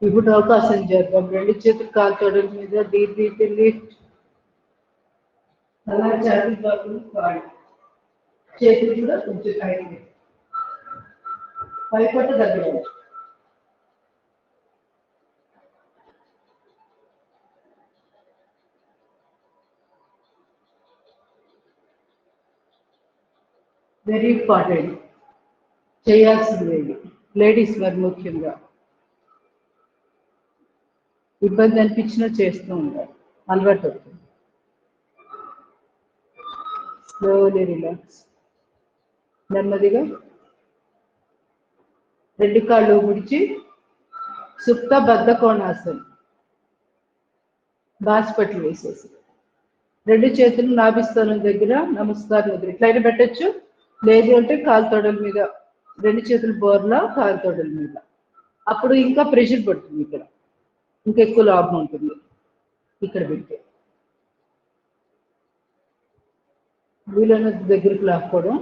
ఇప్పుడు అవకాశం చేద్దాం. 2 చేతులు కాలు తొడల మీద డీప్ లిఫ్ట్. అలా చేతులు బాగులు కాళ్ళు, చేతులు కూడా కొంచెం టైట్ పైపట్ట దగ్గర. వెరీ ఇంపార్టెంట్, చేయాల్సింది లేడీస్ మరి ముఖ్యంగా. ఇబ్బంది అనిపించినా చేస్తూ ఉంటారు, అలవాటు అవుతుంది. Slowly relax. నెమ్మదిగా 2 కాళ్ళు ముడిచి సుప్త బద్ధ కోణాసనం, బాస్పట్లు వేసేసి 2 చేతులు నాభిస్థానం దగ్గర నమస్కారం దగ్గర ఇట్లయినా పెట్టచ్చు. లేదు అంటే కాలు తొడల మీద 2 చేతులు బోర్లా కాలు తొడల మీద. అప్పుడు ఇంకా ప్రెషర్ పడుతుంది, ఇక్కడ ఇంకా ఎక్కువ లాభం ఉంటుంది. ఇక్కడ పెడితే వీలైన దగ్గరికి లాక్కోవడం,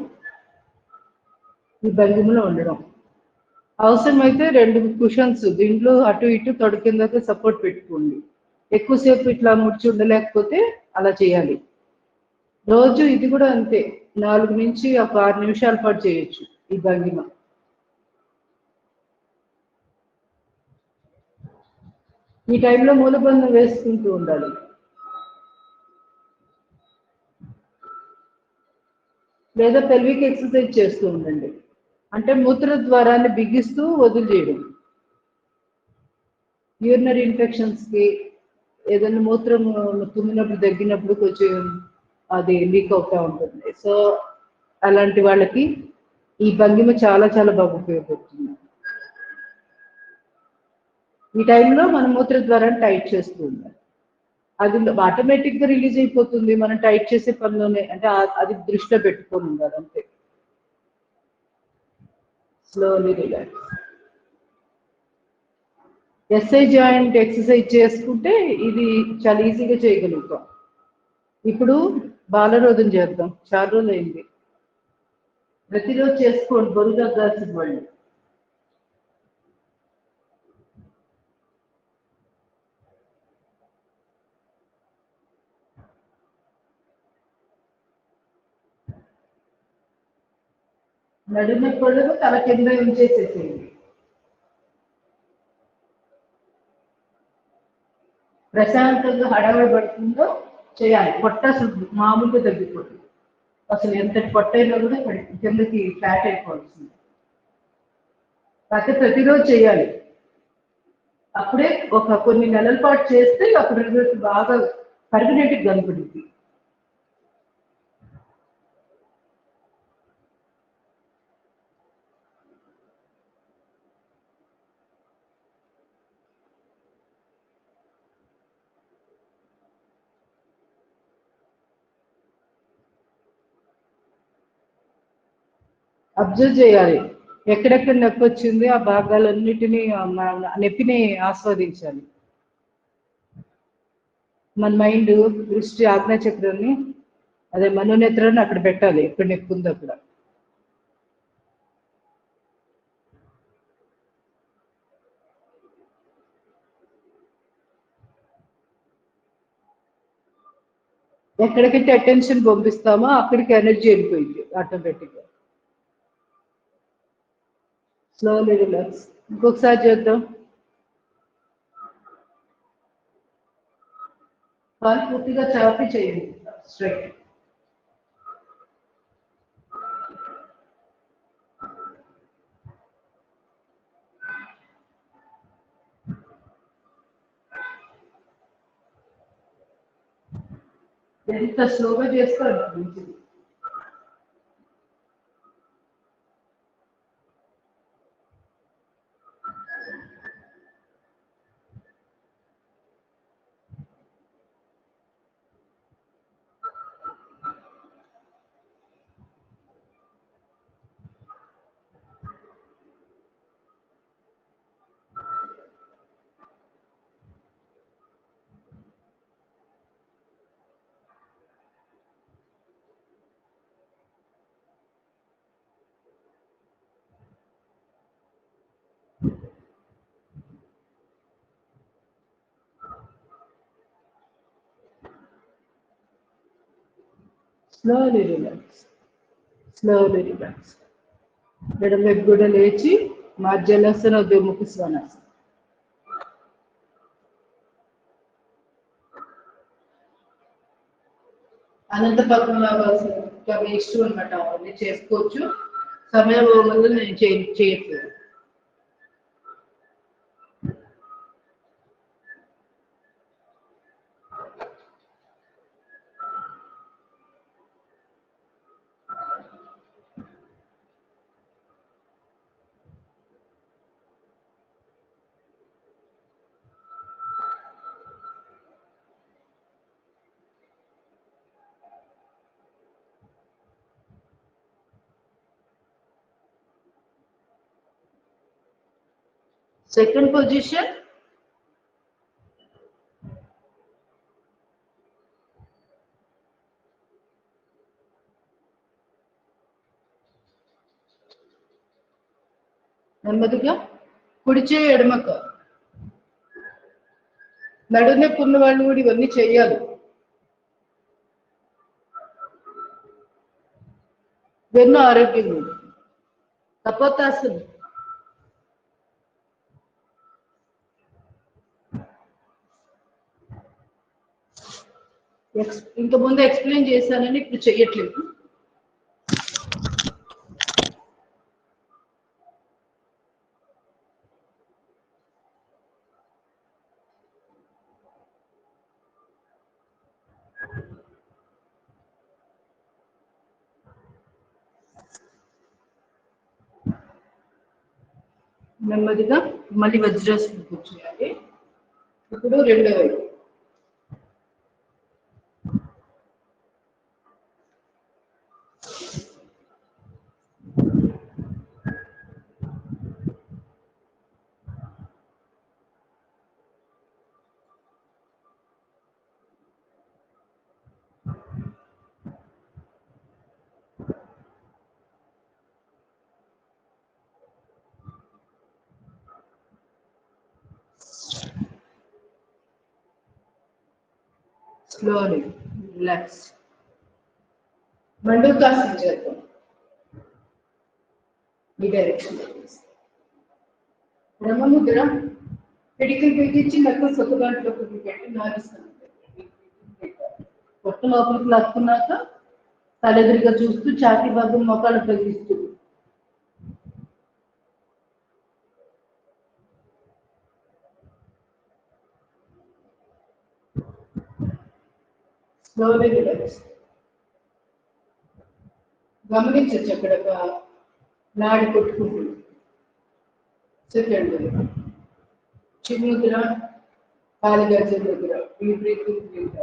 ఈ భంగిమలో ఉండడం. అవసరమైతే 2 కుషన్స్ దీంట్లో అటు ఇటు తొడ కిందకి సపోర్ట్ పెట్టుకోండి. ఎక్కువసేపు ఇట్లా ముడిచి ఉండలేకపోతే అలా చేయాలి. రోజు ఇది కూడా అంతే, 4 నుంచి ఒక 6 నిమిషాల పాటు చేయొచ్చు ఈ భంగిమ. ఈ టైంలో మూలబంధం వేసుకుంటూ ఉండాలి. లేదా పెల్విక్ ఎక్సర్సైజ్ చేస్తూ ఉండండి. అంటే మూత్ర ద్వారాన్ని బిగిస్తూ వదిలిచేయడం. యూరినరీ ఇన్ఫెక్షన్స్కి ఏదైనా మూత్రం తుమ్మినప్పుడు దగ్గినప్పుడు కొంచెం అది లీక్ అవుతూ ఉంటుంది. సో అలాంటి వాళ్ళకి ఈ భంగిమ చాలా చాలా బాగా ఉపయోగపడుతుంది. ఈ టైంలో మనం మూత్ర ద్వారాన్ని టైట్ చేస్తూ ఉండాలి. అది ఆటోమేటిక్గా రిలీజ్ అయిపోతుంది మనం టైట్ చేసే పనిలోనే, అంటే అది దృష్టిలో పెట్టుకొని ఉండాలి అంతే. Slowly relax. SI joint exercise చేసుకుంటే ఇది చాలా ఈజీగా చేయగలుగుతాం. ఇప్పుడు బాలరోధం చేద్దాం, చాలా రోజులు అయింది. ప్రతిరోజు చేసుకోండి, బరువు తగ్గాల్సిన వాళ్ళు. నడుము పొడవు తల కింద ఉంచేసేసేయండి. ప్రశాంతంగా హడావిడి పడుతుందో చేయాలి. పొట్ట అసలు మామూలుగా తగ్గిపోతుంది. అసలు ఎంత పొట్టైనా కూడా కిందకి ఫ్లాట్ అయిపోవాల్సింది. కాకపోతే ప్రతిరోజు చేయాలి. అప్పుడే ఒక కొన్ని నెలల పాటు చేస్తే అప్పుడు రిజల్ట్ బాగా పర్మనెంట్గా కనపడుద్ది. అబ్జర్వ్ చేయాలి, ఎక్కడెక్కడ నొప్పి వచ్చింది ఆ భాగాలన్నిటినీ నొప్పిని ఆస్వాదించాలి. మన మైండ్ దృష్టి ఆజ్ఞాచక్రాన్ని, అదే మనోనేత్రాన్ని అక్కడ పెట్టాలి, ఎక్కడ నొప్పి ఉందో అక్కడ. ఎక్కడికైతే అటెన్షన్ పంపిస్తామో అక్కడికి ఎనర్జీ వెళ్ళిపోయింది ఆటోమేటిక్గా. Slowly relax. ఇంకొకసారి చేద్దాం. కాలు పూర్తిగా చాపి చేయండి, స్ట్రైట్. ఎంత స్లోగా చేస్తే అంత మంచిది. Slowly relax, slowly relax. మెడ వైపు కూడా లేచి మార్జలాసన, అధోముఖ శ్వానాసన. అనంత పద్మనాభాసన మీ ఇష్టం అనమాట, అవన్నీ చేసుకోవచ్చు. సమయం వల్ల నేను చేయట్లేదు. సెకండ్ పొజిషన్, నెమ్మదిగా కుడి చేయి ఎడమక. నడునొప్పి ఉన్న వాళ్ళు కూడా ఇవన్నీ చేయాలి. వెన్ను ఆరోగ్యంగా ఉంది. కపోతాసన. ఇంతకుముందు ఎక్స్ప్లెయిన్ చేశానని ఇప్పుడు చెయ్యట్లేదు. నెమ్మదిగా మళ్ళీ వజ్రాసనం కూర్చోవాలి. ఇప్పుడు రెండో వైపు. Slowly relax. మండూకాసన చేద్దాం. ఈ డైరెక్షన్ బ్రహ్మముద్ర పిడికిలు బిగించి నక్క సొక్కదాంట్లో పెట్టి నాలుస్తాను. పొట్ట లోపలికి లాక్కున్నాక తలెదురుగా చూస్తూ ఛాతీ భాగం మొక్కలు తగిలిస్తూ స్లోలీ రిలాక్స్. గమనించచ్చు అక్కడ నాడి కొట్టుకుంటుంది. సెకండ్ చిన్ముద్ర కాలి గజ్జల దగ్గర ఈ బ్రీతింగ్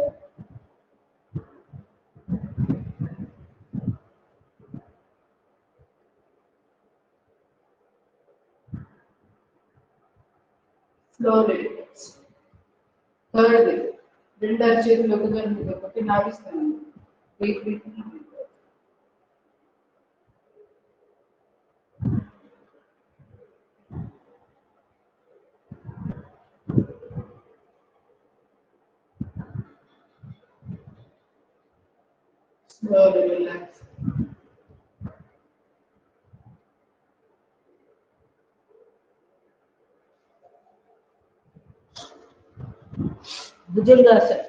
స్లోలీ రిలాక్స్. థర్డ్ రెండు అరచేతులు ఒకటి నాడిస్తాను. ఈ breathing slowly relax. Bhujangasana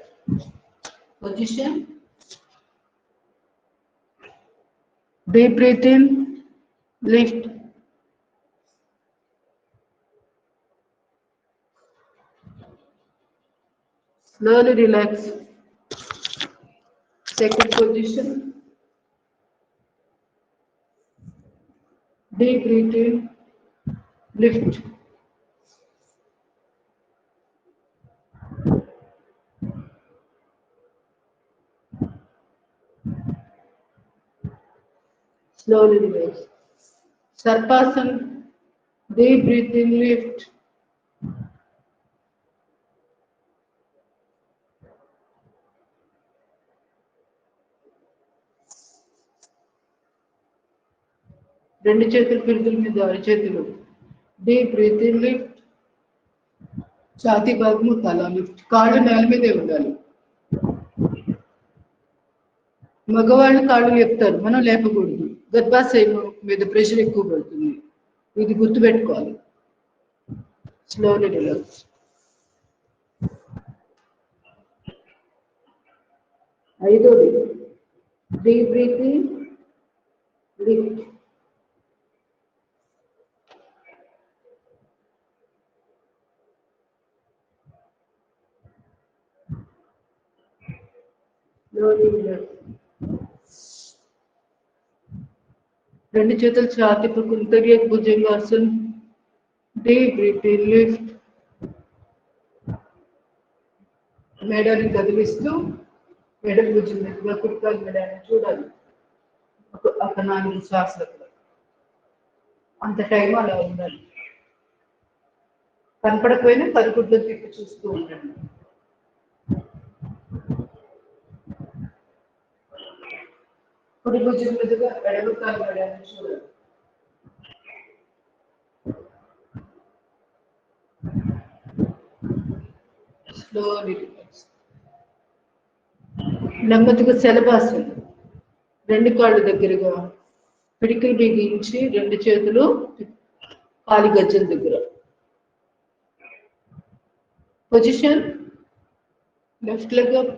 position. Deep breath in, lift. Slowly relax. Second position. Deep breath in, lift. Slowly relax. Sarpasana. Deep breath in, lift. రెండు చేతులు పిరుదుల మీద అరచేతులు. Deep breath in, lift. ఛాతీ భాగము తల లిఫ్ట్. కాళ్ళు నేల మీదే ఉండాలి. మగవాళ్ళు కాళ్ళు లేపుతారు, మనం లేపకూడదు. గర్భాశయం మీద ప్రెషర్ ఎక్కువ పడుతుంది, ఇది గుర్తుపెట్టుకోవాలి. Slowly relax. ఐదోది deep breath in, lift. Slowly relax. రెండు చేతులు ఛాతీ పక్కన తిరిగే భుజంగాసన్. Deep breath in, lift. మెడని కదిలిస్తూ మెడ భుజం మీదుగా కుడికాలు మెడని చూడాలి. ఒక 4 శ్వాసలు అంత టైం అలా ఉండాలి. కనపడకపోయినా కరుగుడ్లో తిప్పి చూస్తూ ఉండండి. కుడి భుజం మీదుగా ఎడమ కాలు మెడని చూడాలి. Slowly relax. నెమ్మదిగా శలభాసనం. రెండు కాళ్ళు దగ్గరగా పిడికిలు బిగించి రెండు చేతులు కాలి గజ్జల దగ్గర. Position left leg up,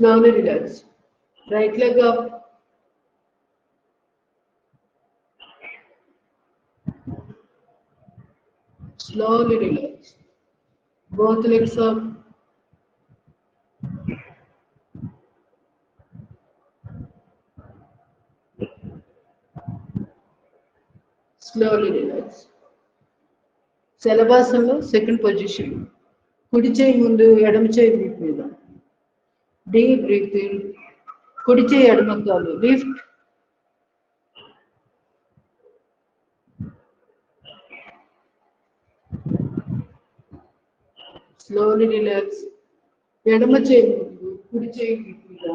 slowly relax. Right leg up, slowly relax. Both legs up, slowly relax. శలభాసనంలో సెకండ్ పొజిషన్. కుడి చేయి ముందు, ఎడమ చేయి వీపు మీద. డీప్ బ్రీత్ ఇన్, కుడి చేయి ఎడమ కాలు లిఫ్ట్. Slowly relax. ఎడమ చేయి ముందు, కుడి చేయి వీపు మీద.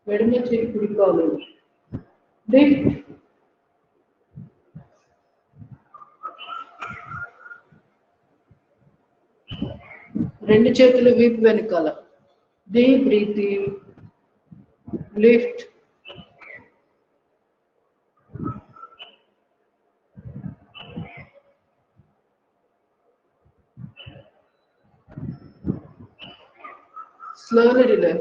ఎడమ చేయి కుడి కాలు లిఫ్ట్. రెండు చేతులు వీపు వెనకాల. Deep breathing, lift. Slowly relax.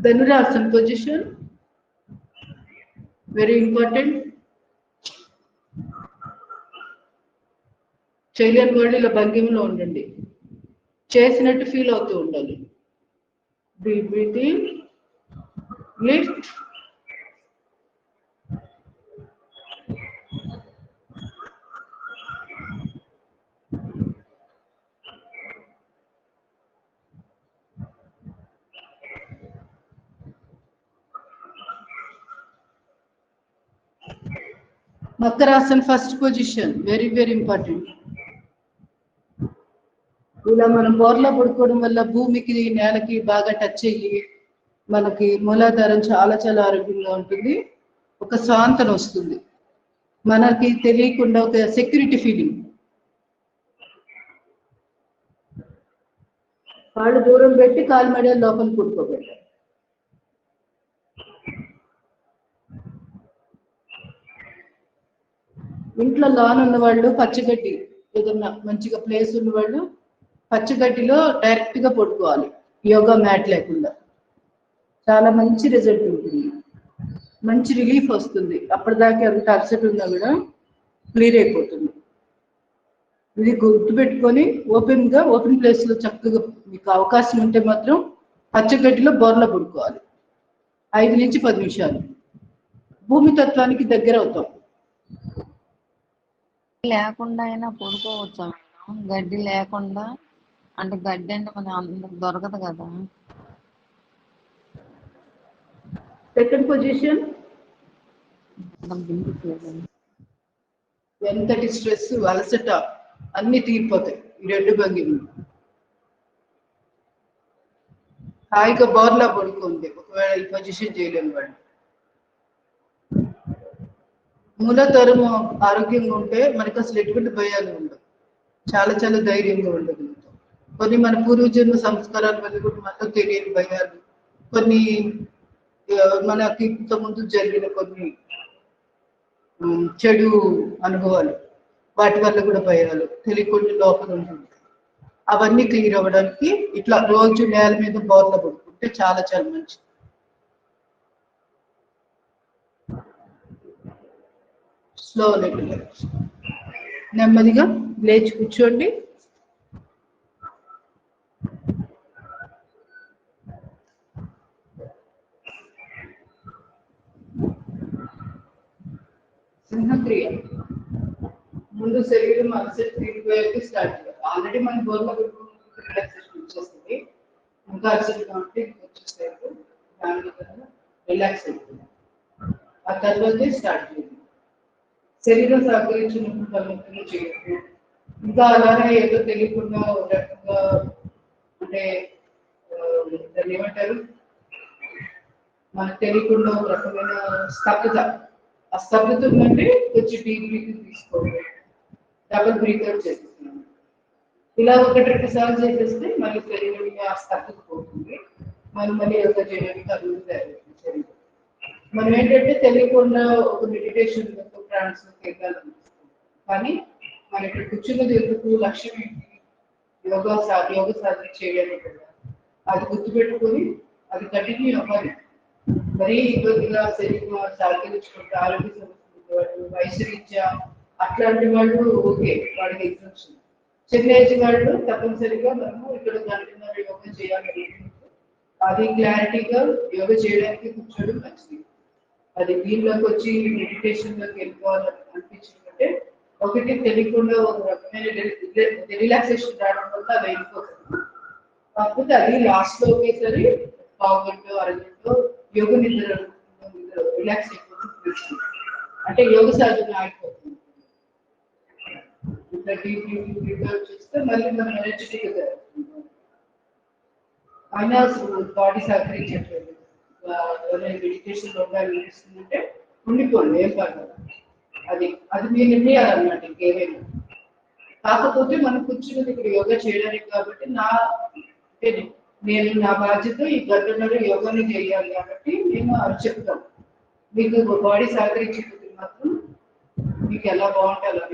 Dhanurasana position, very important. చేయలేని వాళ్ళు ఇలా భంగిమలో ఉండండి, చేసినట్టు ఫీల్ అవుతూ ఉండాలి. Deep breathing, lift. మకరాసన్ first position, very very important. ఇలా మనం బోర్లా పడుకోవడం వల్ల భూమికి నేలకి బాగా టచ్ అయ్యి మనకి మూలాధారం చాలా చాలా ఆరోగ్యంగా ఉంటుంది. ఒక స్వాంతన వస్తుంది, మనకి తెలియకుండా ఒక సెక్యూరిటీ ఫీలింగ్. కాళ్ళు దూరం పెట్టి కాలు మెడ లోపల కూడుకోబెట్టాలి. ఇంట్లో లాన్ ఉన్న వాళ్ళు పచ్చగడ్డి, ఏదన్నా మంచిగా ప్లేస్ ఉన్న వాళ్ళు పచ్చగడ్డిలో డైరెక్ట్ గా పడుకోవాలి, యోగా మ్యాట్ లేకుండా. చాలా మంచి రిజల్ట్ ఉంటుంది, మంచి రిలీఫ్ వస్తుంది. అప్పటిదాకా ఎంత అలసట ఉన్నా కూడా క్లియర్ అయిపోతుంది. ఇది గుర్తుపెట్టుకొని ఓపెన్ ప్లేస్ లో చక్కగా మీకు అవకాశం ఉంటే మాత్రం పచ్చగడ్డిలో బోర్లా పడుకోవాలి 5 నుంచి 10 నిమిషాలు. భూమి తత్వానికి దగ్గర అవుతాం. లేకుండా అయినా పడుకోవచ్చా మేడం? గడ్డి లేకుండా అంటే గడ్డి అంటే మన అందరికి దొరకదు కదా. సెకండ్ పొజిషన్, వినిపించలేదు. ఎంతటి స్ట్రెస్ అలసట అన్ని తీరిపోతాయి ఈ రెండు భంగిమలు. హాయిగా బోర్లా పడుకుంది ఒకవేళ ఈ పొజిషన్ చేయలేని వాళ్ళు. మూలాధారం ఆరోగ్యంగా ఉంటే మనకి అసలు ఎటువంటి భయాలు ఉండవు, చాలా చాలా ధైర్యంగా ఉండగలుగుతాం. కొన్ని మన పూర్వజన్మ సంస్కారాల వల్ల కూడా మనకు తెలియని భయాలు, కొన్ని మనకి ఇంతకుముందు జరిగిన కొన్ని చెడు అనుభవాలు, వాటి వల్ల కూడా భయాలు తెలియకుండా లోపల ఉంటుంది. అవన్నీ క్లియర్ అవ్వడానికి ఇట్లా రోజు నేల మీద బోర్ల పడుకుంటే చాలా చాలా మంచిది. స్లోలీ నెమ్మదిగా లేచి కూర్చోండి. సింహక్రియ. ముందు శరీరం అలసట తీరిపోయాక స్టార్ట్ చేయాలి. ఆల్రెడీ మన బోర్లో రిలాక్సేషన్ వచ్చేస్తుంది, ఇంకా అలసటగా ఉంటే వచ్చేసేపు ఫ్యామిలీ కదా రిలాక్స్ అవుతుంది. ఆ తర్వాతే స్టార్ట్ చేయాలి. శరీరం సహకరించినప్పుడు తలనొప్పిగా చేయొద్దు. ఇంకా అలానే ఏదో తెలియకుండా రకంగా అంటే దాన్ని ఏమంటారు, మనకు తెలియకుండా ఒక రకమైన స్తబ్దత. ఆ స్తబ్దత ఉందంటే కొంచెం డీప్ బ్రీతింగ్ తీసుకోండి, డబుల్ బ్రీత్అవుట్ చేస్తున్నాను. ఇలా 1-2 సార్లు చేసేస్తే మళ్ళీ శరీరం ఆ స్తబ్దత పోతుంది, మళ్ళీ యోగా చేయడానికి అభివృద్ధి తయారవుతుంది శరీరం. మనం ఏంటంటే తెలియకుండా ఒక మెడిటేషన్ ట్రాన్స్ వెళ్ళాలనిపిస్తుంది, కానీ మన ఇక్కడ కూర్చున్నది ఎందుకు, లక్ష్యం ఏంటి, యోగ సాధన చేయాలి కదా. అది గుర్తుపెట్టుకొని అది కంటిన్యూ అవ్వాలి. మరీ ఇబ్బందిగా శరీరం సహకరించుకుంటే ఆరోగ్య సమస్యలు, వయసు రీత్యా అట్లాంటి వాళ్ళు ఓకే, వాడికి ఎగ్జామ్షన్. చిన్న ఏజ్ వాళ్ళు తప్పనిసరిగా మనము ఇక్కడ గంటన్నర యోగా చేయాలి. అది క్లారిటీగా యోగా చేయడానికి కూర్చోవడం మంచిది. అది దీనిలోకి వచ్చి మెడిటేషన్ లోకి వెళ్ళిపోవాలని అనిపించిందంటే ఒకటి తెలియకుండా ఒక రకమైన రిలాక్సేషన్ రావడం వల్ల అది వెళ్ళిపోతుంది. కాకపోతే అది లాస్ట్ లో ఒకేసారి పావుగంట అరగంట యోగ నిద్ర రిలాక్స్ అయిపోతుంది, అంటే యోగ సాధన ఆగిపోతుంది. ఇట్లా డీప్ చేస్తే మళ్ళీ మనం ఎనర్జెటిక్ గా అయినా బాడీ సహకరించట్లేదు, మెడిటేషన్ ఉండాలనిపిస్తుందంటే ఉండిపోండి, ఏం పర్లేదు. అది అది మీరు నిర్ణయాలన్నమాట. ఇంకేమైనా కాకపోతే మనం కూర్చున్నది ఇక్కడ యోగా చేయడానికి కాబట్టి నేను నా బాధ్యత ఈ గడ్డలో యోగాని చేయాలి కాబట్టి నేను అది చెప్తాను. మీకు బాడీ సహకరించినప్పుడు మాత్రం మీకు ఎలా బాగుంటే అలా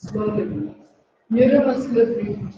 slowly. Neuromuscular breathing.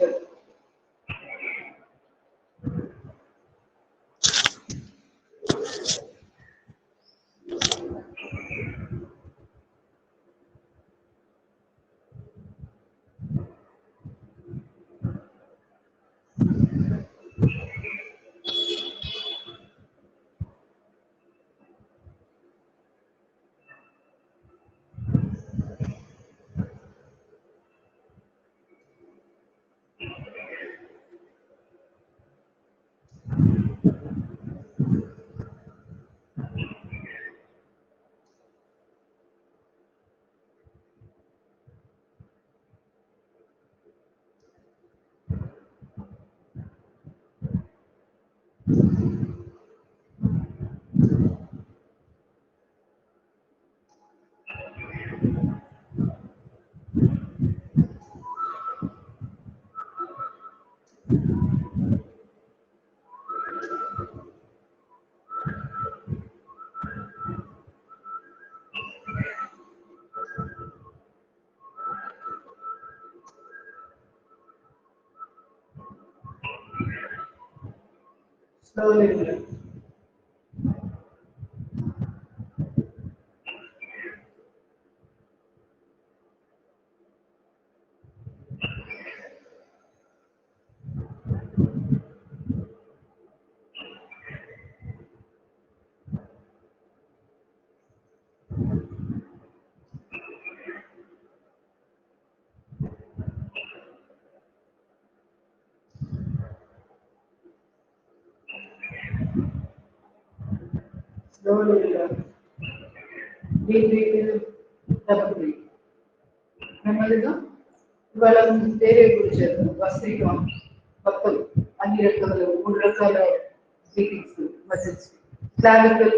Slowly. Slowly. Deep breathe, double breathe. నెమ్మదిగా ఇవాళ వేరే కూర్చోదు వస్త్రీకం మొత్తం అన్ని రకాల 3 రకాల breathings muscles clavicle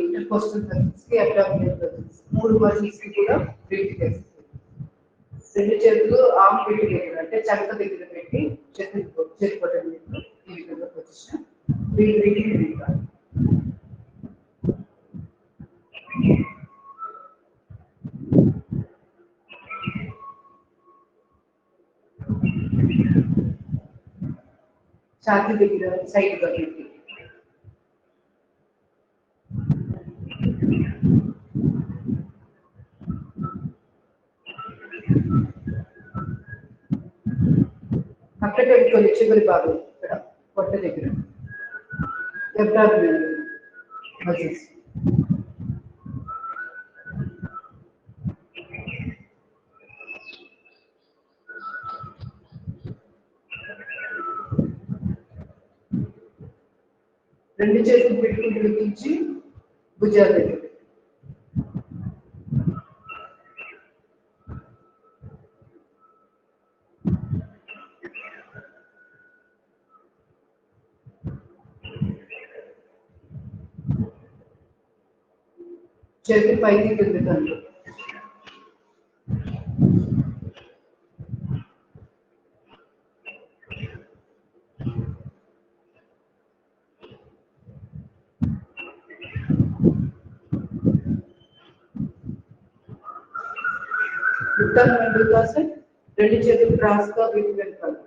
intercostal muscles కి అబ్డామినల్ మజిల్స్ 3 మజిల్స్ కి కూడా బ్రీతింగ్ చేస్తుంది. 2 చేతులు ఆర్మ్ పెట్టి దగ్గర అంటే చంక దగ్గర పెట్టి చేతి పట్టం ఈ విధంగా పొజిషన్ బ్రీతింగ్ ఛాతీ దగ్గర సైడ్ గా పెట్టి అక్కడ పెట్టుకొని చివరి భాగం ఇక్కడ పొట్ట దగ్గర అబ్డామినల్ మజిల్స్ రెండు చేతులు పెట్టుకుని విడిపించి భుజాల దగ్గర చేతి పైకి కిందకండి. ఉత్తరం రెండు కోసం రెండు చేతులు క్రాస్ గా వీటి వెళ్తారు.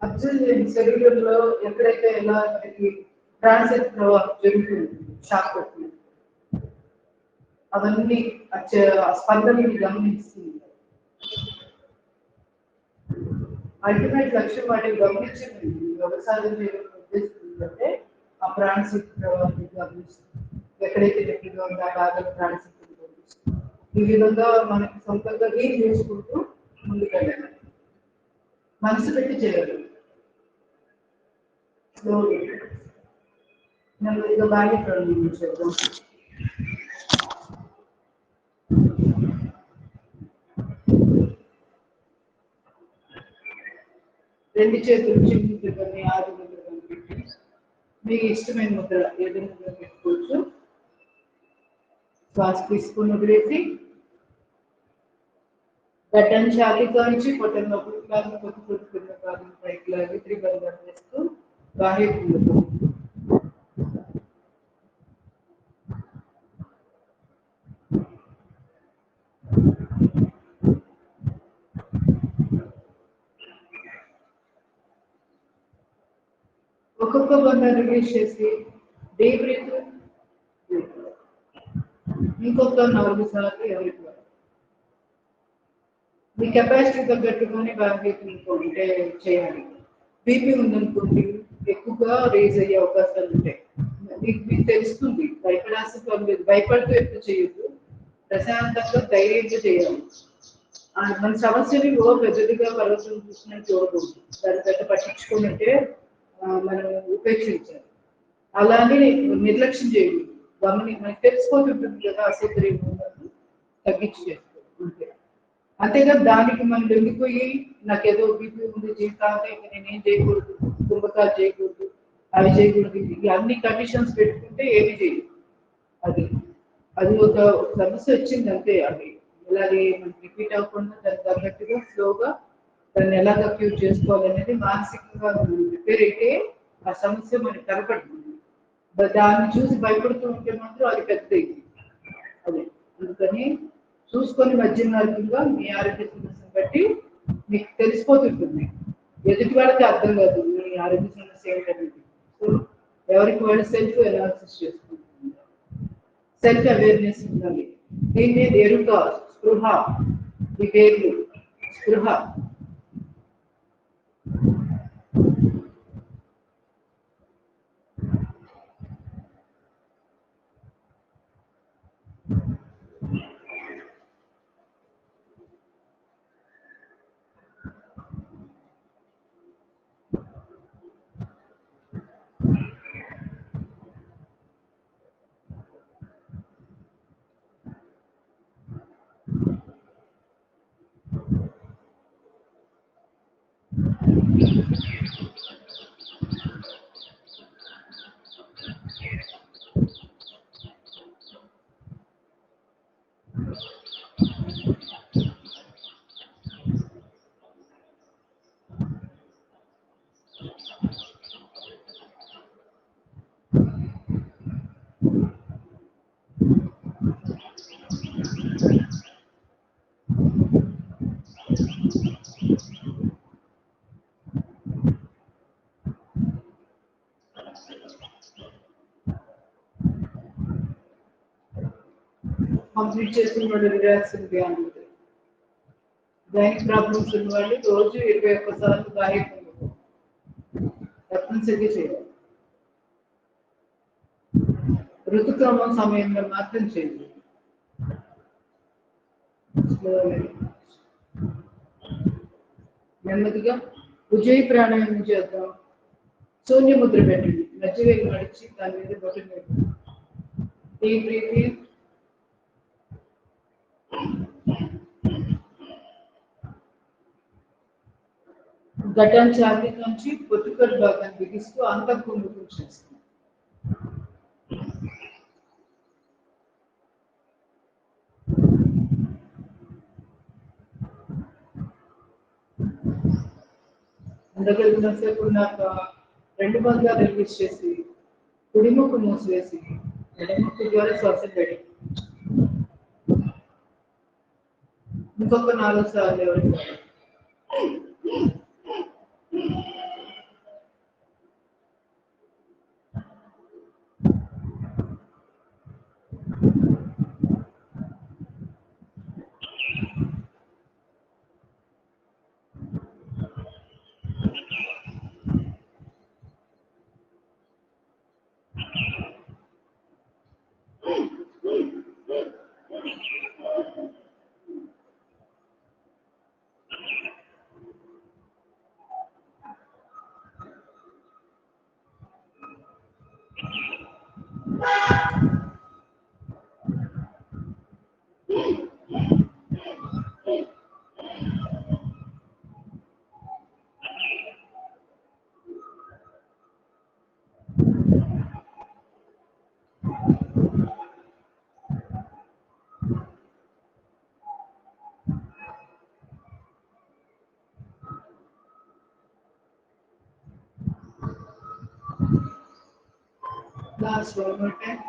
అబ్జర్వ్ చేయండి శరీరంలో ఎక్కడైతే ఎలా మనకి ట్రాన్సిట్ ప్రవాహం జరుగుతుంది, షాక్ కొట్టింది, అవన్నీ స్పందనని గమనిస్తుంది. అల్టిమేట్ లక్ష్యం వాటిని గమనించింది వ్యవసాయం చేయడం ఉద్దేశిస్తుందంటే ఆ ట్రాన్సిట్ ప్రవాహాన్ని గమనిస్తుంది. ఎక్కడైతే గట్టిగా ఉందో ఆ భాగం ట్రాన్సిట్ గమనిస్తుంది. ఈ విధంగా మనకి సొంతంగా ఏం చేసుకుంటూ ముందుకెళ్ళాలి, మనసు పెట్టి చేయాలి. నెమ్మదిగా బాగా ప్రారంభించేద్దాం. రెండు చేతులు చిన్న ముద్రని ఆరు ముద్రని పెట్టి మీకు ఇష్టమైన ముద్ర ఏదైనా ముద్ర పెట్టుకోవచ్చు. శ్వాస తీసుకుని వదిలేసి గడ్డని ఛాతీతో నుంచి పొట్టలో పుట్టుకాలను పొత్తుకున్న కాలం పైకి లాగి త్రిబంధం చేస్తూ బాహ్య కుండదు. ఒక్కొక్క బంధం రిలీజ్ చేసి డీప్ బ్రీత్, ఇంకొక 4 సార్లు ఎవరికి మీ కెపాసిటీ తగ్గట్టుగానే బాగా అంటే చేయాలి. బీపీ ఉందనుకోండి ఎక్కువగా రేజ్ అయ్యే అవకాశాలు ఉంటాయి. మీకు తెలుస్తుంది, భయపడాల్సిన పని లేదు. భయపడుతూ ఎక్కువ చేయొద్దు, ప్రశాంతంగా ధైర్యంగా చేయాలి. మన సమస్యని పెద్దదిగా పర్వతం చూసినట్టు చూడకూడదు, దాని పెద్ద పట్టించుకున్నట్టే మనం ఉపేక్షించాలి. అలానే నిర్లక్ష్యం చేయకూడదు. మనకి తెలిసిపోతుంటుంది కదా అసౌకర్యం ఉన్నట్టు తగ్గించి చేసుకోవాలి. అంతేగా దానికి మనం వెళ్ళిపోయి నాకేదో బీపీ ఉంది జీవితాంతం ఇంకా నేనేం చేయకూడదు, కుంభకాలు చేయకూడదు, అవి చేయకూడదు, అన్ని కండిషన్స్ పెట్టుకుంటే ఏమి చేయదు. అది ఒక సమస్య వచ్చింది అంతే. అది ఇలాగే మనకి రిపీట్ అవ్వకుండా దానికి తగ్గట్టుగా స్లోగా దాన్ని ఎలాగ క్యూర్ చేసుకోవాలనేది మానసికంగా ప్రిపేర్ అయితే ఆ సమస్య మనకి కనపడుతుంది. దాన్ని చూసి భయపడుతూ ఉంటే మాత్రం అది పెద్ద ఇది. అదే అందుకని చూసుకొని మధ్యమార్గంగా మీ ఆరోగ్య సమస్యను బట్టి మీకు తెలిసిపోతుంటుంది. ఎదుటి వాళ్ళకి అర్థం కాదు మీ ఆరోగ్య సమస్య ఏంటనేది. సో ఎవరికి వాళ్ళు సెల్ఫ్ అనాలిసిస్ చేసుకుంటుంది, సెల్ఫ్ అవేర్నెస్ ఉండాలి. దీన్ని ఎరుక, స్పృహ, ఈ పేర్లు స్పృహ. కంప్లీట్ చేసిన వాళ్ళు రిలాక్సింగ్ ధ్యానం ఉంటుంది. బ్యాంక్ ప్రాబ్లమ్స్ ఉన్న వాళ్ళు రోజు 21 సార్లు గాయత్రి తప్పనిసరిగా చేయాలి. ఋతుక్రమం సమయంలో మాత్రం చేయాలి. నెమ్మదిగా ఉజ్జయి ప్రాణాయామం చేద్దాం. శూన్య ముద్ర పెట్టండి, మధ్య వేలు నడిచి దాని మీద బొట్టను పెట్టండి. Deep breathing. గడ్డం ఛాతీ నుంచి పొత్తుకలు భాగాన్ని బిగిస్తూ అంతఃకుంభకం చేస్తాం. ఉండగలిగినంతసేపు నాకు 2 బంధాలు రిలీజ్ చేసి కుడిముక్కు మూసివేసి ఎడముక్కు ద్వారా శ్వాస పెట్టి ఇంకొక 4 సార్లు ఎవరికి last one more time.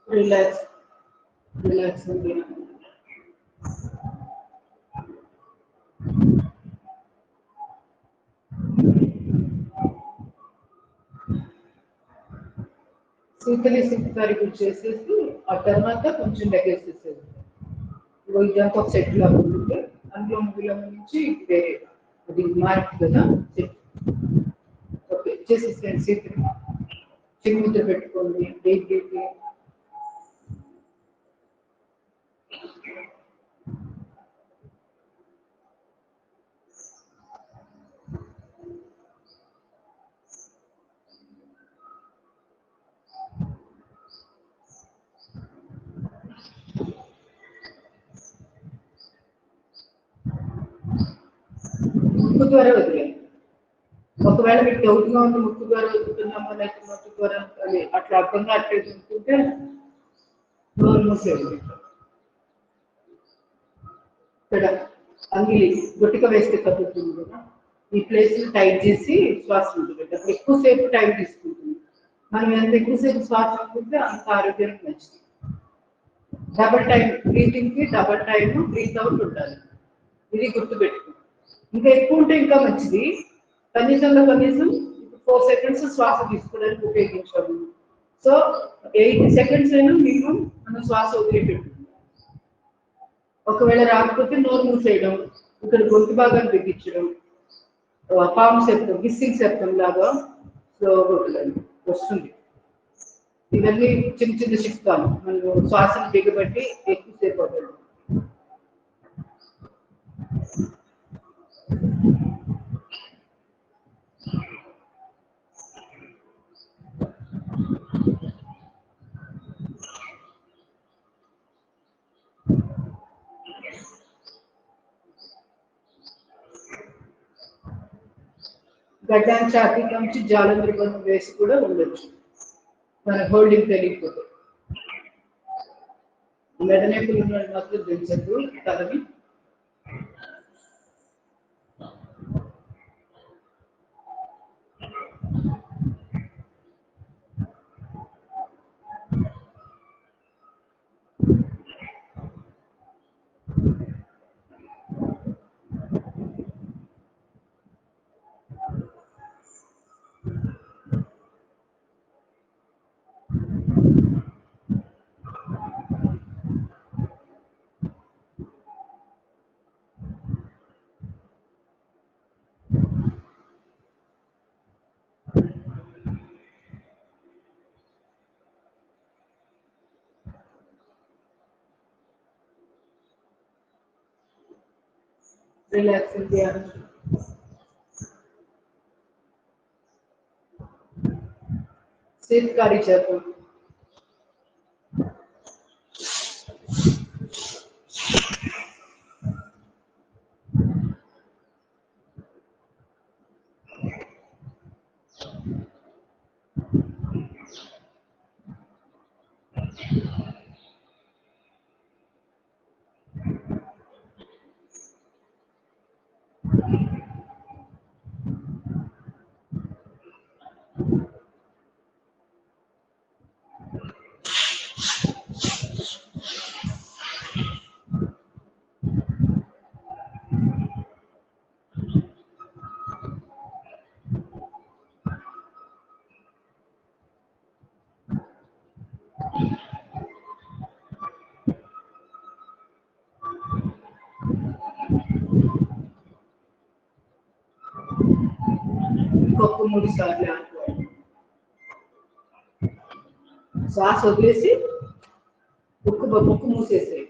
Relax, relax again. శీతలి సిక్తారి చేసేసి ఆ తర్వాత కొంచెం డెకేసేసేది. ఇదంతా ఒక సెట్ లాగా ఉంటుంది. అందులో ముగ్గుల నుంచి వేరే అది మార్క్ కదా సెట్. ఓకే, చేసేసేయండి. శీతలి చిరుముద్ర పెట్టుకోండి. Deep breathing. ముక్కు ద్వారా వదిలేండి. ఒకవేళ మీకు డౌట్గా ఉంది ముక్కు ద్వారా వదులుతున్నామా లేకపోతే నోటి ద్వారా అది అట్లా అర్థంగా అట్లా చూసుకుంటే నోరు మూసేయండి. ఇక్కడ అంగిలి గొట్టిక వేస్తే తగ్గుతుంది కదా, ఈ ప్లేస్ టైట్ చేసి శ్వాస ఉంటుంది. అప్పుడు ఎక్కువసేపు టైం తీసుకుంటుంది. మనం ఎంత ఎక్కువసేపు శ్వాస ఉంటుంది అంత ఆరోగ్యానికి మంచిది. డబల్ టైం బ్రీతింగ్ కి డబల్ టైం బ్రీత్ అవుట్ ఉండాలి. ఇది గుర్తుపెట్టుకో. ఇంకా ఎక్కువ ఉంటే ఇంకా మంచిది. కనీసం 4 సెకండ్స్ శ్వాస తీసుకోవడానికి ఉపయోగించాము. సో 8 సెకండ్స్ అయినా మినిమం మనం శ్వాస వదిలిపెట్టు. ఒకవేళ రాకపోతే నోరు మూసేయడం, ఇక్కడ గొంతు భాగాన్ని బిగించడం, పాము శబ్దం, గిస్సింగ్ శబ్దం లాగా స్లోగా వస్తుంది. ఇవన్నీ చిన్న చిన్న చిట్కాలు. మనం శ్వాసను బిగబట్టి ఎక్కువసేపు అవుతుంది. గడ్డాన్ని ఛాతీ నుంచి జాలంధ్ర బంధం వేసి కూడా ఉండొచ్చు మన హోల్డింగ్ తెలియకపోతే. మెడనొప్పులు ఉన్న వాళ్ళు మాత్రం దించద్దు తలని. రిలాక్స్ ధ్యానం. శీతకారి చేద్దాం. ఇంకొక 3 సార్లు ఆడుకోవాలి. శ్వాస వదిలేసి ముక్కు మూసేసేయి.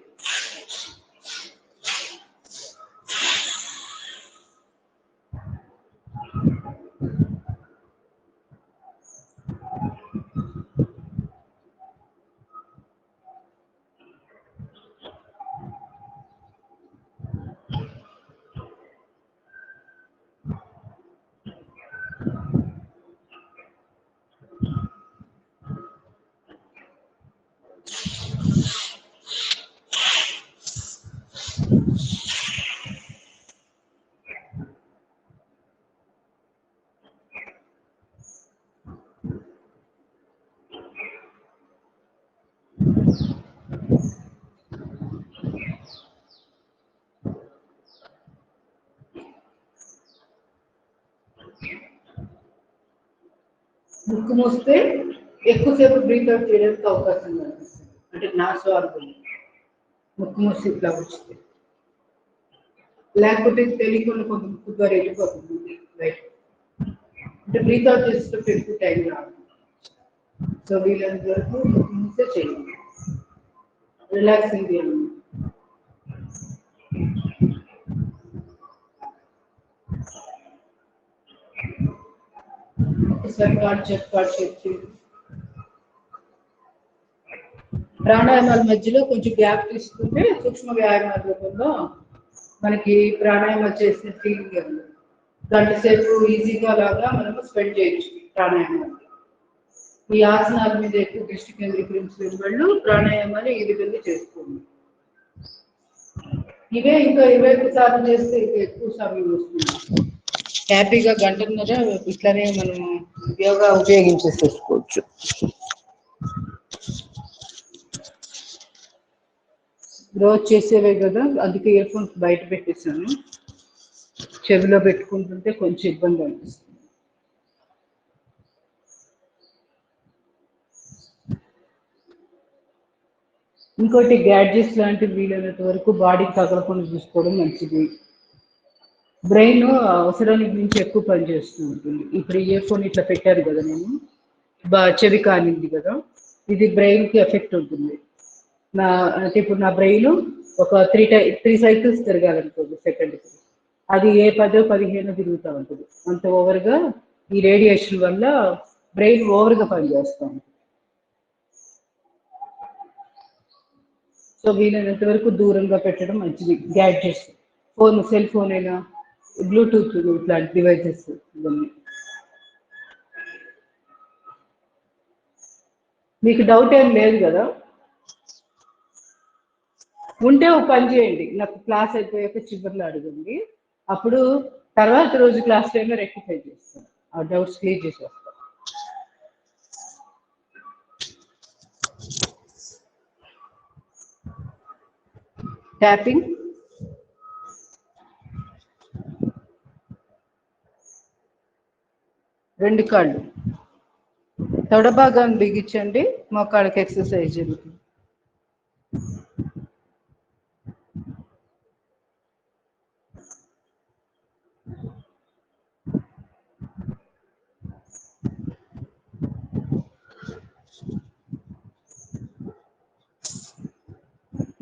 ముక్కు మూస్తే ఎక్కువసేపు బ్రీత్ అవుట్ చేయడానికి అవకాశం కనిపిస్తుంది. అంటే నా స్వార్థం ముక్కు మూసి ఇట్లా వచ్చింది, లేకపోతే తెలియకుండా కొంత ముక్కు ద్వారా వెళ్ళిపోతుంది రైట్. అంటే బ్రీత్ అవుట్ చేసేటప్పుడు ఎక్కువ టైం రాదు. సో వీళ్ళంత వరకు ముక్కు మూసే చేయండి. రిలాక్సింగ్ చేయండి. ఒకసారి కాడు చెప్పి ప్రాణాయామాల మధ్యలో కొంచెం గ్యాప్ తీసుకుంటే సూక్ష్మ వ్యాయామాల రూపంలో మనకి ప్రాణాయామాలు చేసిన ఫీలింగ్ ఉంది. గంట సేపు ఈజీగా లాగా మనము స్పెండ్ చేయొచ్చు ప్రాణాయామాలు. ఈ ఆసనాల మీద ఎక్కువ దృష్టి కేంద్రీకరించిన వాళ్ళు ప్రాణాయామాలు ఈ విధంగా చేసుకోండి. ఇవే ఇంకా 21 సార్లు చేస్తే ఇంకా ఎక్కువ సమయం వస్తుంది. హ్యాపీగా గంటన్నర ఇట్లానే మనం యోగా ఉపయోగించేసేసుకోవచ్చు. రోజు చేసేవే కదా, అందుకే ఇయర్ ఫోన్స్ బయట పెట్టేశాను. చెవిలో పెట్టుకుంటుంటే కొంచెం ఇబ్బంది అనిపిస్తుంది. ఇంకోటి గ్యాడ్జెట్స్ లాంటివి వీలైనంత వరకు బాడీకి తగలకుండా చూసుకోవడం మంచిది. బ్రెయిన్ అవసరానికి మించి ఎక్కువ పనిచేస్తూ ఉంటుంది. ఇప్పుడు ఇయర్ ఫోన్ ఇట్లా పెట్టారు కదా, నేను చెవి కానింది కదా, ఇది బ్రెయిన్కి ఎఫెక్ట్ ఉంటుంది. అంటే ఇప్పుడు నా బ్రెయిన్ ఒక 3 సైకిల్స్ తిరగాలనుకోండి సెకండ్కి, అది ఏ 10-15 తిరుగుతూ ఉంటుంది. అంత ఓవర్గా ఈ రేడియేషన్ వల్ల బ్రెయిన్ ఓవర్గా పనిచేస్తూ ఉంటుంది. సో వీలైనంత వరకు దూరంగా పెట్టడం మంచిది. గ్యాడ్జెట్స్, సెల్ ఫోన్ అయినా, బ్లూటూత్ ఇట్లాంటి డివైసెస్ ఇవన్నీ. మీకు డౌట్ ఏం లేదు కదా? ఉంటే ఒక పని చేయండి, నాకు క్లాస్ అయిపోయాక చివరిలో అడగండి, అప్పుడు తర్వాత రోజు క్లాస్ టైంలో రెక్టిఫై చేస్తాను, ఆ డౌట్స్ క్లియర్ చేసి వస్తాను. ట్యాపింగ్, రెండు కాళ్ళు తొడ భాగాన్ని బిగించండి, మోకాళ్ళకి ఎక్సర్సైజ్ జరుగుతుంది.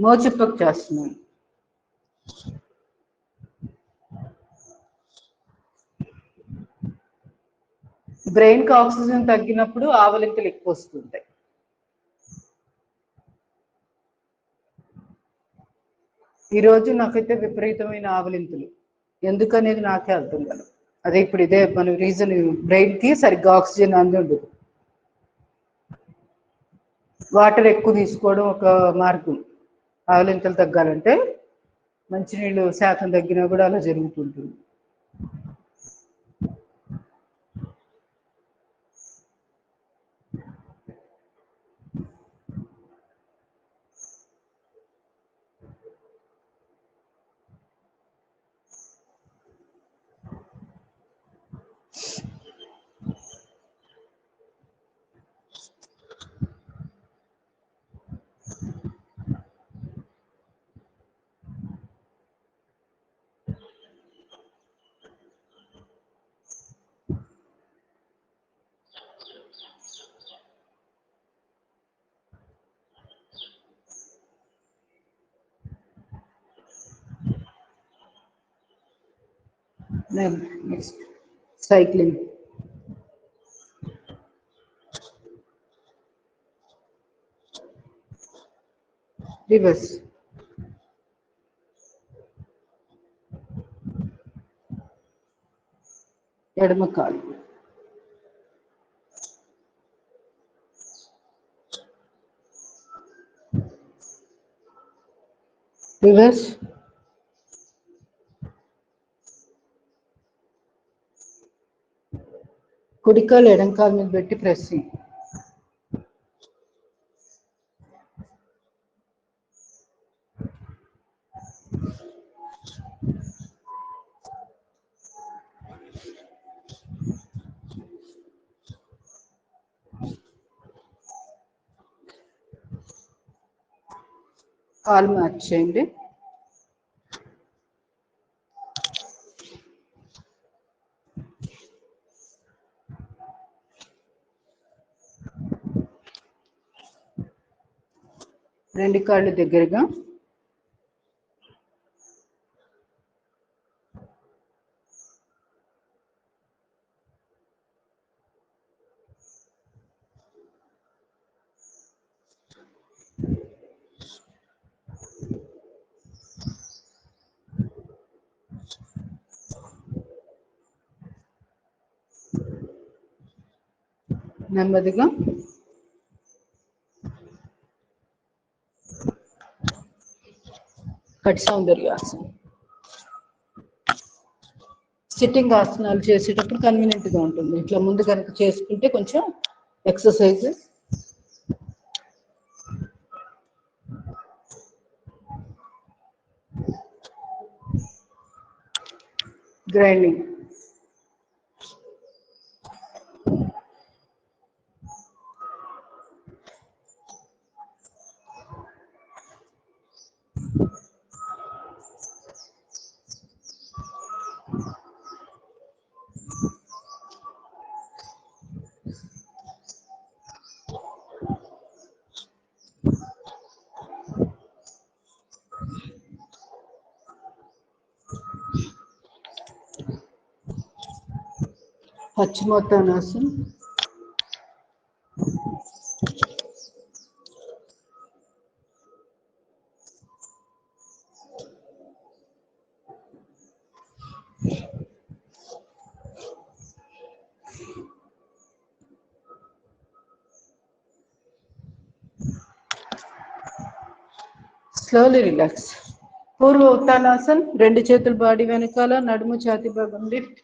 మోచిప్పకు చేస్తున్నాను. బ్రెయిన్కి ఆక్సిజన్ తగ్గినప్పుడు ఆవలింతలు ఎక్కువ వస్తుంటాయి. ఈరోజు నాకైతే విపరీతమైన ఆవలింతలు, ఎందుకనేది నాకే అర్థం కాదు. అదే ఇప్పుడు ఇదే మన రీజన్, బ్రెయిన్కి సరిగ్గా ఆక్సిజన్ అందదు. వాటర్ ఎక్కువ తీసుకోవడం ఒక మార్గం ఆవలింతలు తగ్గాలంటే. మంచినీళ్ళు శాతం తగ్గినా కూడా అలా జరుగుతుంటుంది. నెక్స్ట్ సైక్లింగ్, రివర్స్, ఎడమ కాలు, రివర్స్, కుడికాలు ఎడం కాలు మీద పెట్టి ప్రెస్సింగ్, కాలు మార్చేయండి. రెండు కాళ్ళు దగ్గరగా, నెమ్మదిగా కటి సౌందర్యాసనం. సిట్టింగ్ ఆసనాలు చేసేటప్పుడు కన్వీనియంట్గా ఉంటుంది, ఇట్లా ముందు కనుక చేసుకుంటే కొంచెం ఎక్సర్సైజ్. గ్రైండింగ్, పశ్చిమోత్తానాసనం, స్లోలీ రిలాక్స్. పూర్వ ఉత్తానాసన్, రెండు చేతులు బాడీ వెనకాల, నడుము ఛాతీ భాగం lift.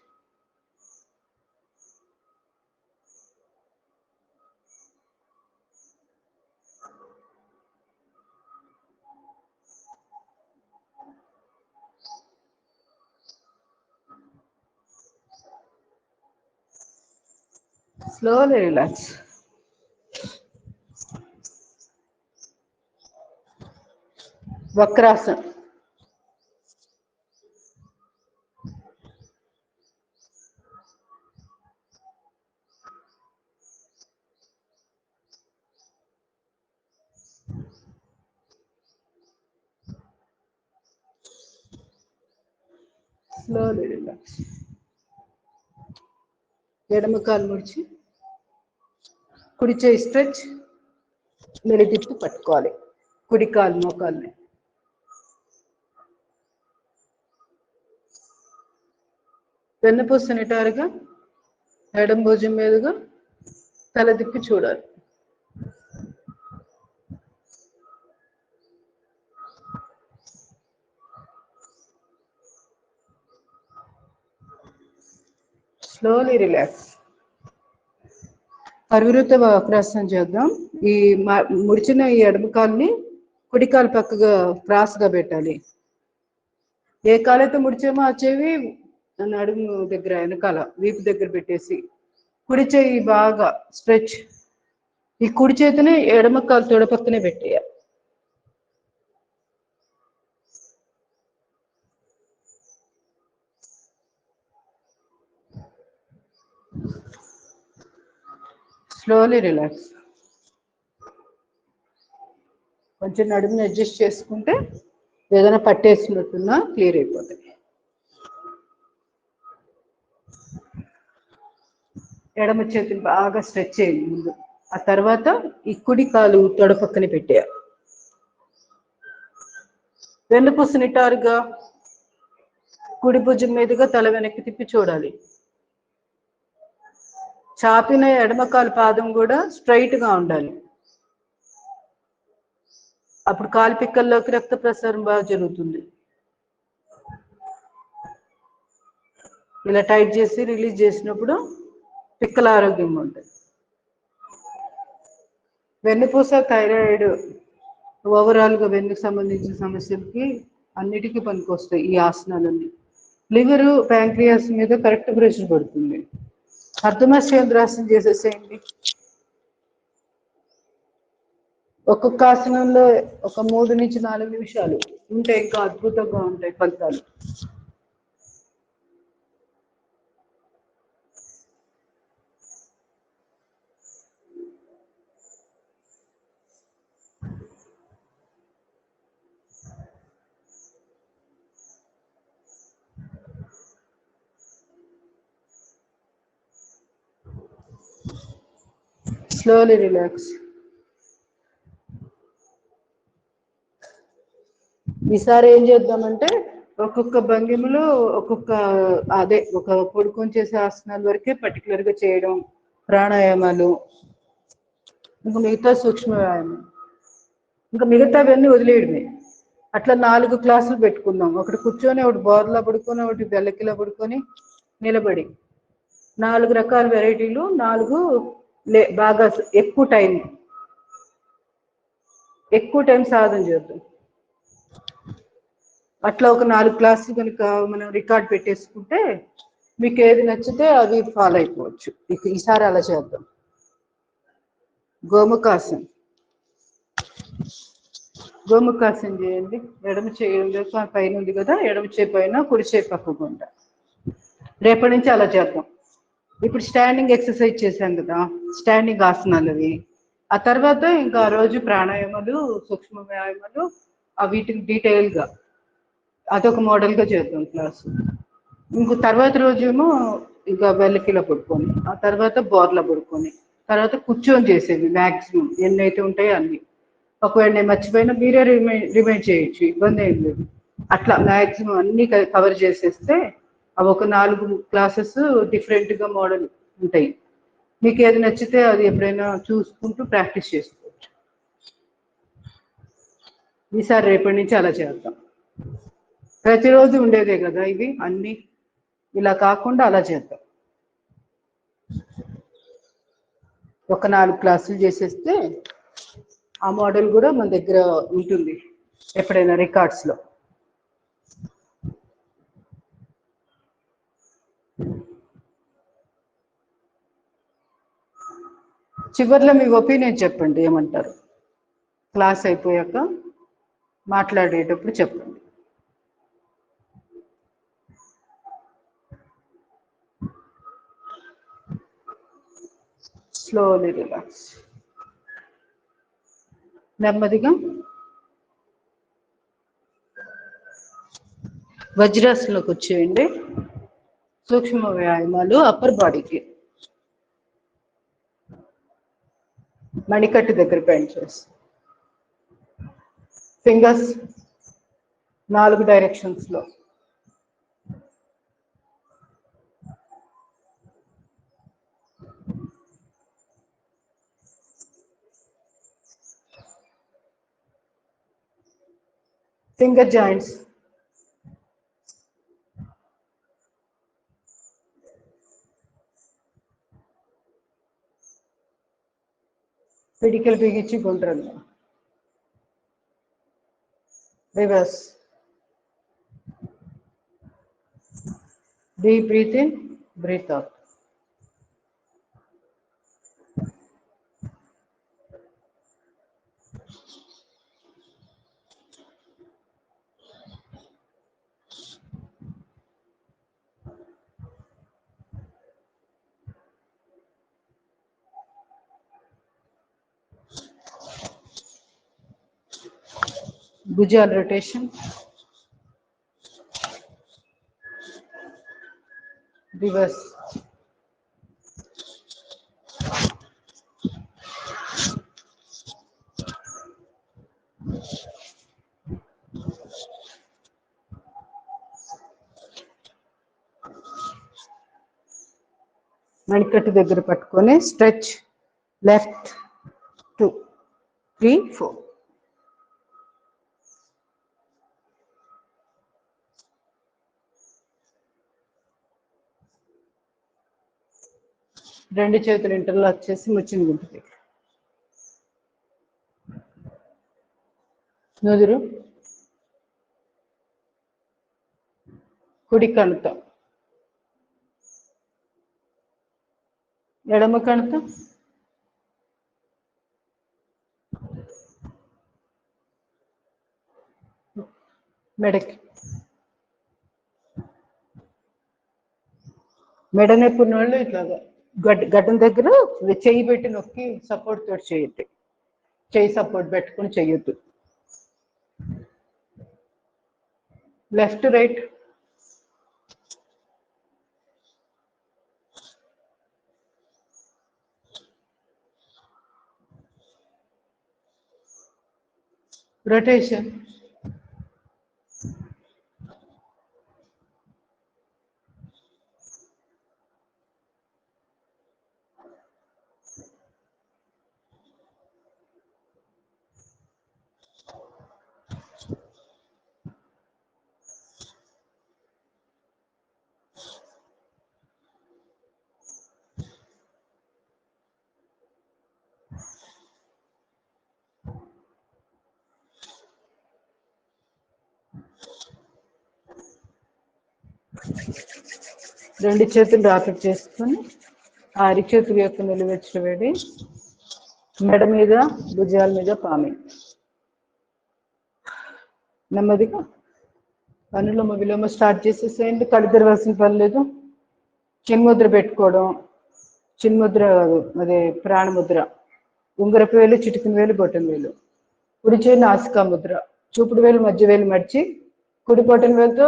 Slowly relax. Vakrasana. Slowly relax. ఎడమ కాలు ముడిచి కుడి చేయి స్ట్రెచ్, మెలితిప్పి పట్టుకోవాలి కుడి కాలు మోకాల్ని. వెన్నపూస నిటారుగా, ఎడమ భుజం మీదుగా తల తిప్పి చూడాలి. Slowly relax. పరివృత వక్రాసనం చేద్దాం. ఈ ముడిచిన ఈ ఎడమ కాలుని కుడి కాలు పక్కగా క్రాస్గా పెట్టాలి. ఏ కాలైతే ముడిచామో ఆ చెవి నడుము దగ్గర వెనకాల వీపు దగ్గర పెట్టేసి కుడి చేయి బాగా స్ట్రెచ్. ఈ కుడి చేతిని ఎడమ కాలు తొడ పక్కనే పెట్టేయాలి. Slowly relax. కొంచెం నడుముని అడ్జస్ట్ చేసుకుంటే ఏదైనా పట్టేసినట్టున్నా క్లియర్ అయిపోతాయి. ఎడమ చేతిని బాగా స్ట్రెచ్ చేయండి ముందు. ఆ తర్వాత ఈ కుడి కాలు తొడ పక్కన పెట్టేయాలి. వెన్నుపూస నిటారుగా, కుడి భుజం మీదుగా తల వెనక్కి తిప్పి చూడాలి. చాపిన ఎడమ కాలు పాదం కూడా స్ట్రైట్ గా ఉండాలి. అప్పుడు కాలు పిక్కల్లోకి రక్త ప్రసారం బాగా జరుగుతుంది. ఇలా టైట్ చేసి రిలీజ్ చేసినప్పుడు పిక్కల ఆరోగ్యంగా ఉంటాయి. వెన్నుపూస, థైరాయిడ్, ఓవరాల్గా వెన్నుకు సంబంధించిన సమస్యలకి అన్నిటికీ పనికొస్తాయి ఈ ఆసనాలన్నీ. లివరు, ప్యాంక్రియాస్ మీద కరెక్ట్ ప్రెషర్ పడుతుంది. అర్ధమశ్చేంద్రాసనం చేసేసేయండి. ఒక్కొక్క ఆసనంలో ఒక 3 నుంచి 4 నిమిషాలు ఉంటే ఇంకా అద్భుతంగా ఉంటాయి ఫలితాలు. Slowly relax. ఈసారి ఏం చేద్దామంటే ఒక్కొక్క భంగిమలో ఒక్కొక్క ఒక పడుకొని చేసే ఆసనాల వరకే పర్టికులర్గా చేయడం, ప్రాణాయామాలు, ఇంకా మిగతా సూక్ష్మ వ్యాయామం, ఇంకా మిగతావన్నీ వదిలేయడమే. అట్లా 4 క్లాసులు పెట్టుకుందాం. ఒకటి కూర్చొని, ఒకటి బోర్లా పడుకొని, ఒకటి బెల్లకిలా పడుకొని, నిలబడి 4 రకాల వెరైటీలు, 4 బాగా ఎక్కువ టైం సాధన చేద్దాం. అట్లా ఒక 4 క్లాసులు కనుక మనం రికార్డ్ పెట్టేసుకుంటే మీకు ఏది నచ్చితే అది ఫాలో అయిపోవచ్చు. ఈసారి అలా చేద్దాం. గోముఖాసన్. గోముఖాసన్ చేయండి. ఎడమ చేయి పైన ఉంది కదా, ఎడమ చేయి పైన, కుడి చేయి పక్కకుండా. రేపటి నుంచి అలా చేద్దాం. ఇప్పుడు స్టాండింగ్ ఎక్సర్సైజ్ చేశాం కదా, స్టాండింగ్ ఆసనాలు అవి. ఆ తర్వాత ఇంకా రోజు ప్రాణాయామాలు, సూక్ష్మ వ్యాయామాలు, వీటిని డీటెయిల్గా అదొక మోడల్గా చేద్దాం క్లాసు. ఇంకో తర్వాత రోజేమో ఇంకా వెల్లకిలా పడుకొని, ఆ తర్వాత బోర్లా పడుకొని, తర్వాత కూర్చొని చేసేవి మ్యాక్సిమం ఎన్నైతే ఉంటాయో అన్ని. ఒకవేళ నేను మర్చిపోయినా మీరే రిమైండ్ చేయొచ్చు, ఇబ్బంది ఏం లేదు. అట్లా మ్యాక్సిమం అన్ని కవర్ చేసేస్తే అవి ఒక 4 క్లాసెస్ డిఫరెంట్గా మోడల్ ఉంటాయి. మీకు ఏది నచ్చితే అది ఎప్పుడైనా చూసుకుంటూ ప్రాక్టీస్ చేసుకోవచ్చు. ఈసారి రేపటి నుంచి అలా చేద్దాం. ప్రతిరోజు ఉండేదే కదా ఇవి అన్నీ, ఇలా కాకుండా అలా చేద్దాం. ఒక 4 క్లాసులు చేసేస్తే ఆ మోడల్ కూడా మన దగ్గర ఉంటుంది ఎప్పుడైనా రికార్డ్స్లో. చివర్లో మీ ఒపీనియన్ చెప్పండి, ఏమంటారు? క్లాస్ అయిపోయాక మాట్లాడేటప్పుడు చెప్పండి. Slowly relax. నెమ్మదిగా వజ్రాసనంలోకి వచ్చేయండి. సూక్ష్మ వ్యాయామాలు అప్పర్ బాడీకి. మణికట్టు దగ్గర బెండ్ చేసి ఫింగర్స్ 4 డైరెక్షన్స్లో. ఫింగర్ జాయింట్స్ పిడికిలు బిగించి గుండ్రంగా. Reverse. Deep breath in, breath out. భుజాల రొటేషన్. రివర్స్. మణికట్టు దగ్గర పట్టుకొని స్ట్రెచ్. లెఫ్ట్ 2 3 4. రెండు చేతులు ఇంటర్లాక్ చేసి ముచ్చిన గుంపుకి. నుదురు కుడి కణుత, ఎడమ కణుత మెడకి. మెడ నొప్పి ఉన్న వాళ్ళు ఇట్లాగా గడ్డం దగ్గర చెయ్యి పెట్టి నొక్కి సపోర్ట్ తోటి చేయొద్దు. చెయ్యి సపోర్ట్ పెట్టుకుని చెయ్యొద్దు. Left right. రొటేషన్. రెండు చేతులు రాపిడి చేసుకొని ఆ అరిచేతుల యొక్క నిలువెచ్చల వేడి మెడ మీద, భుజాల మీద పామి. నెమ్మదిగా అనులోమ విలోమ స్టార్ట్ చేసేసేయండి. కళ్ళు తెరవాల్సిన పని లేదు. చిన్ముద్ర పెట్టుకోవడం. చిన్ముద్ర కాదు, అదే ప్రాణముద్ర. ఉంగరపు వేలు, చిటికిన వేలు, బొటన వేలు. కుడి చేయి నాసికా ముద్ర. చూపుడు వేలు మధ్య వేలు మడిచి కుడి బొటన వేలుతో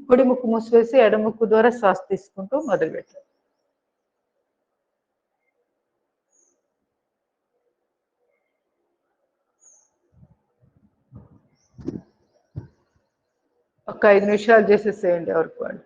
కుడి ముక్కు మూసివేసి ఎడ ముక్కు ద్వారా శ్వాస తీసుకుంటూ మొదలు పెట్టారు. ఒక 5 నిమిషాలు చేసేసేయండి ఎవరికి వాళ్ళు.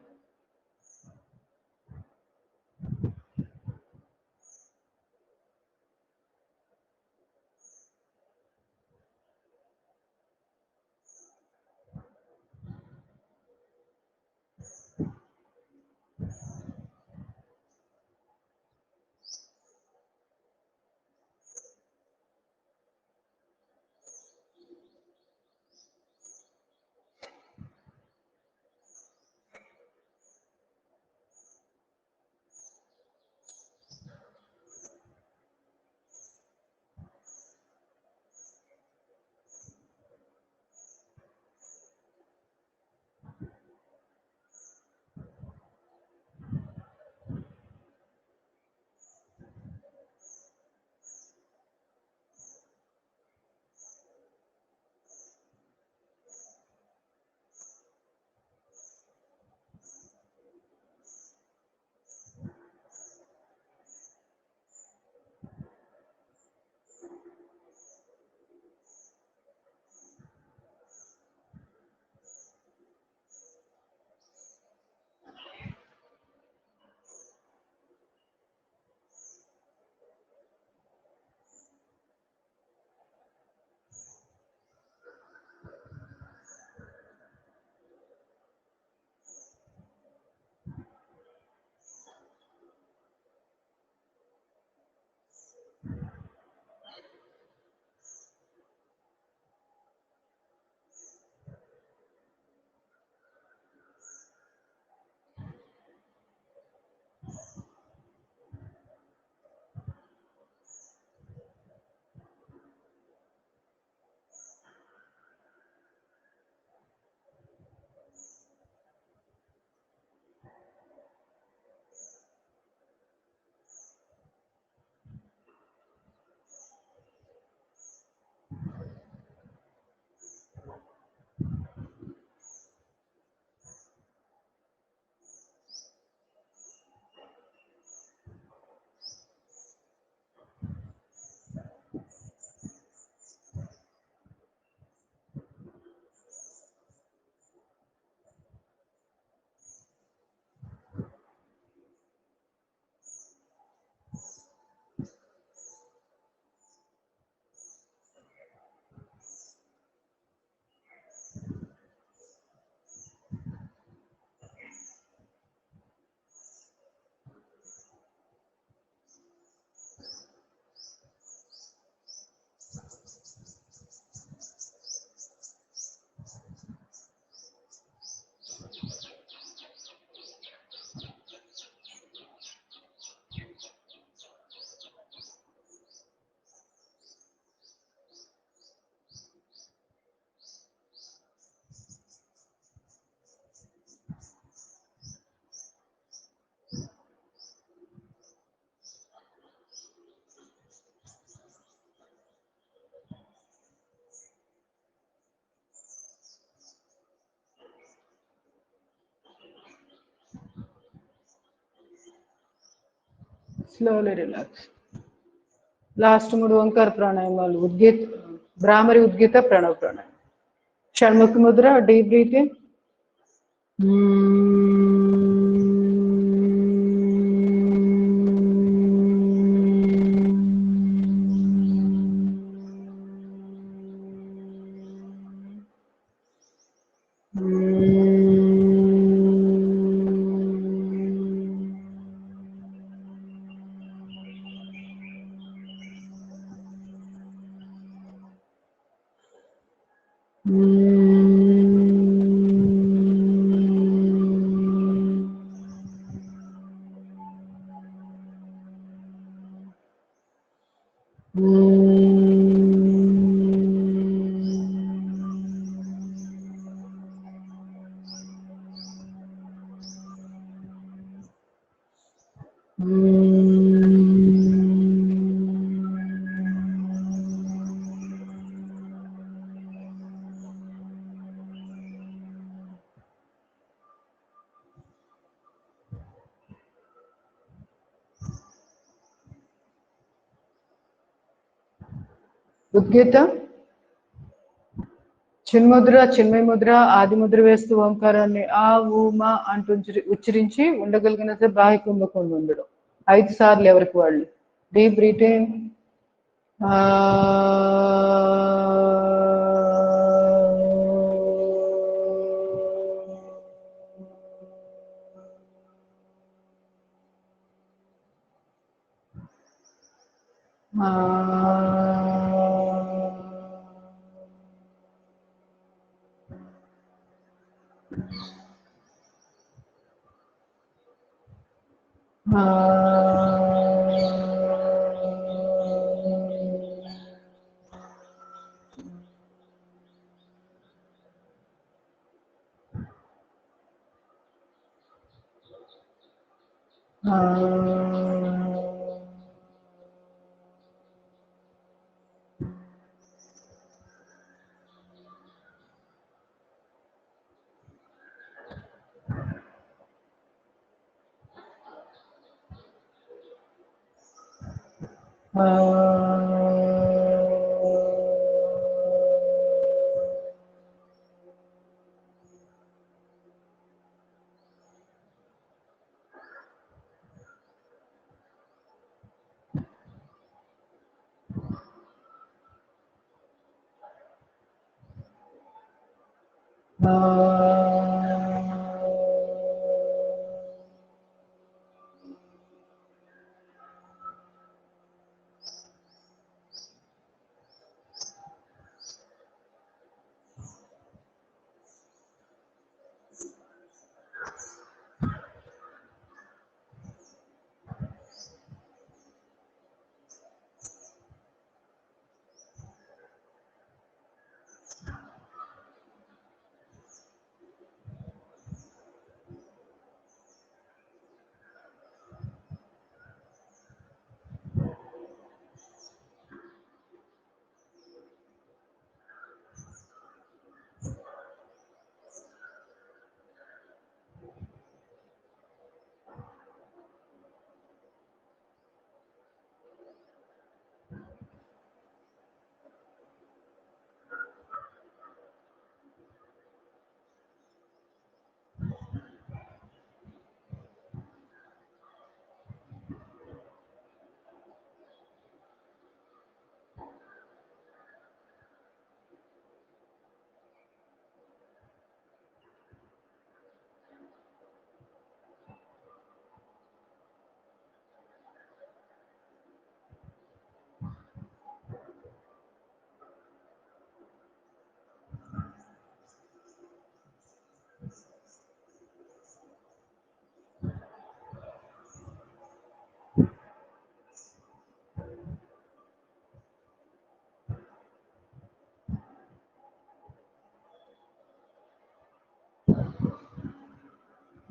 Slowly relax. Last మూడు ఓంకార ప్రాణాయామాలు ఉద్గీత భ్రామరి ఉద్గీత ప్రణవ ప్రాణాయామం. Shanmukha Mudra, deep breathing. ఉద్గీత చిన్ముద్ర, చిన్మయ ముద్ర, ఆది ముద్ర వేస్తూ ఓంకారాన్ని ఆ ఊ మా అంటూ ఉచ్చరించి ఉండగలిగినంత బాహ్య కుంభకుండా ఉండడం 5 సార్లు ఎవరికి వాళ్ళు. Deep breathing.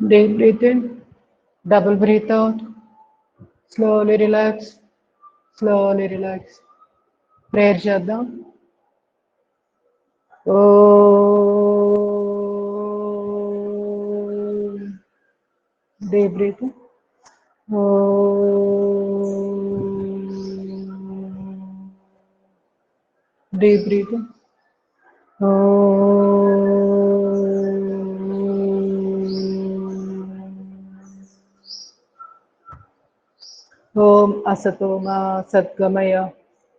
Deep breathe in, double breathe out, slowly relax, slowly relax. Prayer చేద్దాం. Deep breathe in. Deep breathing. Om Asatoma Satgamaya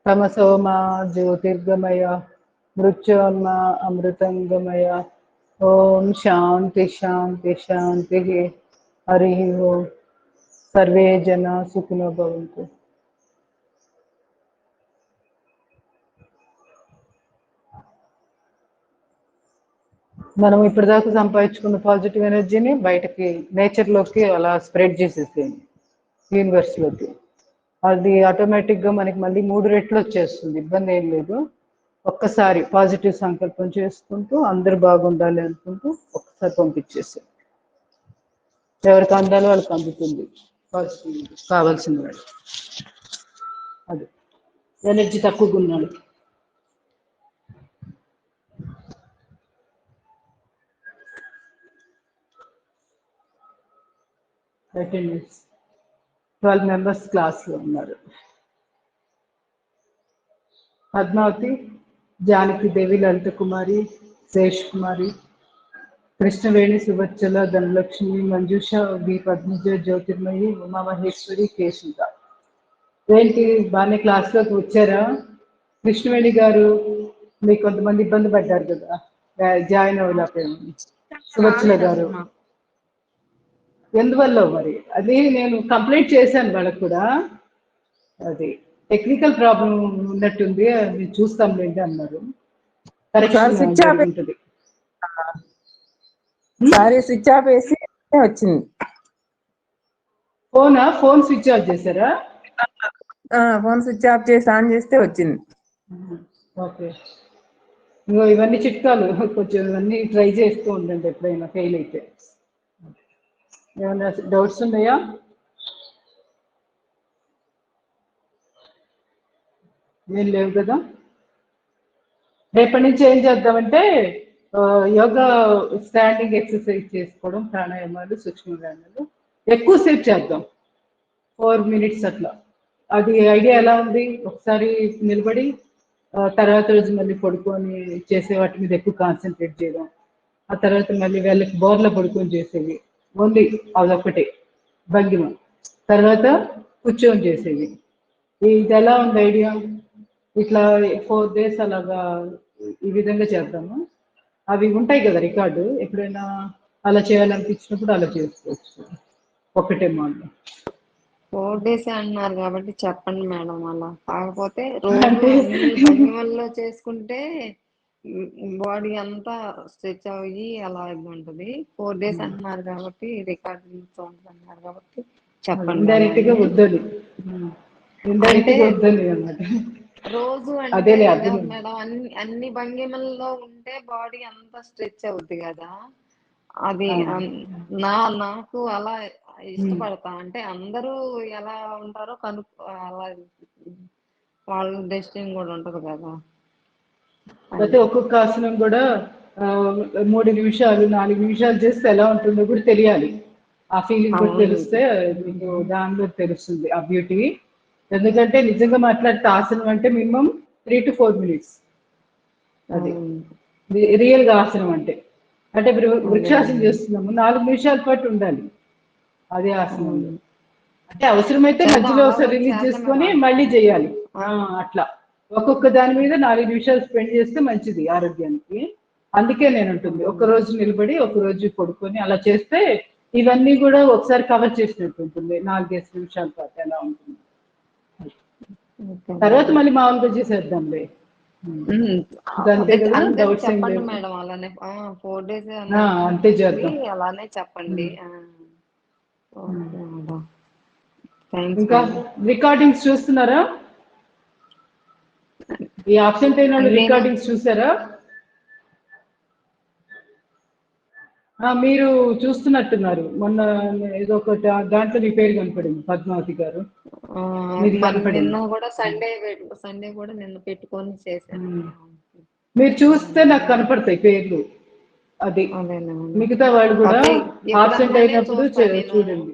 Tamasoma Jyotirgamaya Mrutyonma Amrutangamaya. Om Shanti Shanti Shanti. Hari Om. Sarve Jana Sukhino Bhavantu. మనం ఇప్పటిదాకా సంపాదించుకున్న positive ఎనర్జీని బయటకి నేచర్లోకి అలా spread చేసేసేయండి, యూనివర్స్లోకి. అది ఆటోమేటిక్గా మనకి మళ్ళీ 3 రెట్లు వచ్చేస్తుంది, ఇబ్బంది ఏం లేదు. ఒక్కసారి పాజిటివ్ సంకల్పం చేసుకుంటూ అందరూ బాగుండాలి అనుకుంటూ ఒక్కసారి పంపించేసి ఎవరికి అందాలో వాళ్ళకి అందుతుంది పాజిటివ్ కావాల్సిన వాళ్ళు. అది ఎనర్జీ తక్కువగా ఉన్నాడు. అటెండెన్స్ 12 మెంబర్స్ క్లాస్లో ఉన్నారు. పద్మావతి, జానకి దేవి, లలిత కుమారి, శేష్ కుమారి, కృష్ణవేణి, సువచ్చల, ధనలక్ష్మి, మంజుష, వి పద్మజ, జ్యోతిర్మయి, ఉమామహేశ్వరి, కేశిక. ఏంటి బాగానే క్లాస్లోకి వచ్చారా? కృష్ణవేణి గారు, మీకు కొంతమంది ఇబ్బంది పడ్డారు కదా జాయిన్ అవ్వలేకపోయామని. సువచ్చల గారు ఎందువల్ల మరి అది నేను కంప్లైంట్ చేశాను వాళ్ళకు కూడా, అది టెక్నికల్ ప్రాబ్లం ఉన్నట్టుంది, అది చూస్తాం లేండి అన్నారు. కరెక్షన్ జరుగుతుంది. సారీ స్విచ్ ఆఫ్ వేసి వచ్చింది. ఫోన్ స్విచ్ ఆఫ్ చేశారా? ఫోన్ స్విచ్ ఆఫ్ చేసి ఆన్ చేస్తే వచ్చింది. ఓకే, ఇంకో ఇవన్నీ చిట్కాలు కొంచెం ఇవన్నీ ట్రై చేస్తూ ఉండండి ఎప్పుడైనా ఫెయిల్ అయితే. ఏమైనా డౌట్స్ ఉన్నాయా? ఏం లేవు కదా. రేపటి నుంచి ఏం చేద్దామంటే యోగా స్టాండింగ్ ఎక్సర్సైజ్ చేసుకోవడం, ప్రాణాయామాలు, సూక్ష్మ వ్యాయామాలు ఎక్కువసేపు చేద్దాం, 4 minutes అట్లా. అది ఐడియా ఎలా ఉంది? ఒకసారి నిలబడి తర్వాత రోజు మళ్ళీ పడుకొని చేసే వాటి మీద ఎక్కువ కాన్సన్ట్రేట్ చేయడం, ఆ తర్వాత మళ్ళీ వాళ్ళకి బోర్లో పడుకొని చేసేవి, ఓన్లీ అదొక్కటే భంగిమ, తర్వాత కూర్చొని చేసేవి. ఇది ఎలా ఉంది ఐడియా? ఇట్లా 4 days అలాగా ఈ విధంగా చేద్దాము. అవి ఉంటాయి కదా రికార్డు, ఎప్పుడైనా అలా చేయాలనిపించినప్పుడు అలా చేసుకోవచ్చు ఒకటే మాట. 4 days అన్నారు కాబట్టి చెప్పండి మేడం. అలా కాకపోతే రోజు అన్ని భంగిమల్లో చేసుకుంటే బాడీ అంతా స్ట్రెచ్ అయ్యి అలా ఉంటుంది. 4 days అంటున్నారు కాబట్టి రికార్డింగ్ అన్నారు కాబట్టి చెప్పండి. ఇండైరెక్ట్ గా వద్దని, ఇండైరెక్ట్ గా వద్దని అన్నమాట. రోజు అంటే మేడం అన్ని భంగిమల్లో ఉంటే బాడీ అంతా స్ట్రెచ్ అవుద్ది కదా. అది నాకు అలా ఇష్టపడతా. అంటే అందరూ ఎలా ఉంటారో అలా వాళ్ళ డెస్టినీ కూడా ఉంటది కదా. అయితే ఒక్కొక్క ఆసనం కూడా 3 నిమిషాలు 4 నిమిషాలు చేస్తే ఎలా ఉంటుందో కూడా తెలియాలి. ఆ ఫీలింగ్ కూడా తెలిస్తే మీకు దానిలో తెలుస్తుంది ఆ బ్యూటీ. ఎందుకంటే నిజంగా మాట్లాడితే ఆసనం అంటే మినిమం 3 to 4 minutes. అది రియల్ గా ఆసనం అంటే వృక్షాసనం చేస్తున్నాము 4 నిమిషాల పాటు ఉండాలి అదే ఆసనంలో. అంటే అవసరమైతే మధ్యలో ఒకసారి రిలీజ్ చేసుకొని మళ్ళీ చేయాలి. అట్లా ఒక్కొక్క దాని మీద 4 నిమిషాలు స్పెండ్ చేస్తే మంచిది ఆరోగ్యానికి. అందుకే నేను ఉంటుంది ఒక రోజు నిలబడి ఒక రోజు పడుకొని అలా చేస్తే ఇవన్నీ కూడా ఒకసారి కవర్ చేసినట్టు ఉంటుంది. 4-5 నిమిషాల పాటు ఎలా ఉంటుంది. తర్వాత మళ్ళీ మామూలుగా చేసేద్దాంలే. అంతే కదా, డౌట్స్ ఏం లేవు. 4 days అంతే చేద్దాం. అలానే చెప్పండి. ఇంకా రికార్డింగ్స్ చూస్తున్నారా? ఈ ఆబ్సెంట్ అయిన రికార్డింగ్స్ చూసారా? మీరు చూస్తున్నట్టున్నారు. మొన్న ఏదో ఒక దాంట్లో మీ పేరు కనపడింది, పద్మావతి గారు. నిన్న కూడా సండే కూడా నిన్న పెట్టుకొని చేశాను. మీరు చూస్తే నాకు కనపడతాయి పేర్లు. అది మిగతా వాళ్ళు కూడా ఆబ్సెంట్ అయినప్పుడు చూడండి.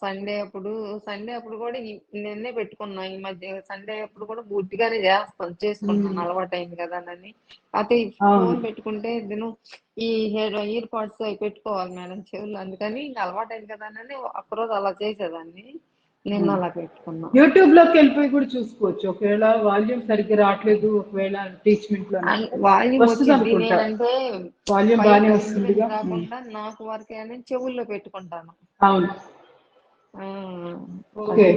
సండే అప్పుడు కూడా నిన్నే పెట్టుకున్నా. ఈ మధ్య సండే అప్పుడు కూడా పూర్తిగానే చేసుకుంటున్నాను, అలవాటు అయింది కదా అని. అయితే ఈ ఫోన్ పెట్టుకుంటే నేను ఈ ఇయర్ పాడ్స్ అవి పెట్టుకోవాలి మేడం చెవులు, అందుకని ఇంకా అలవాటు అయింది కదా అని ఒక్కరోజు అలా చేసేదాన్ని. నిన్న అలా పెట్టుకున్నా. యూట్యూబ్ లోకి వెళ్ళిపోయి కూడా చూసుకోవచ్చు. ఒకవేళ వాల్యూమ్ సరిగ్గా రావట్లేదు, ఒకవేళ టీచ్మెంట్ లో వాల్యూమ్ వస్తుంది వచ్చింది. అనుకుంటా. నేనంటే వాల్యూమ్ బాగానే వస్తుందిగా. కాకుండా నాకు వరకే అని చెవుల్లో పెట్టుకుంటాను. అవును, ఓకే.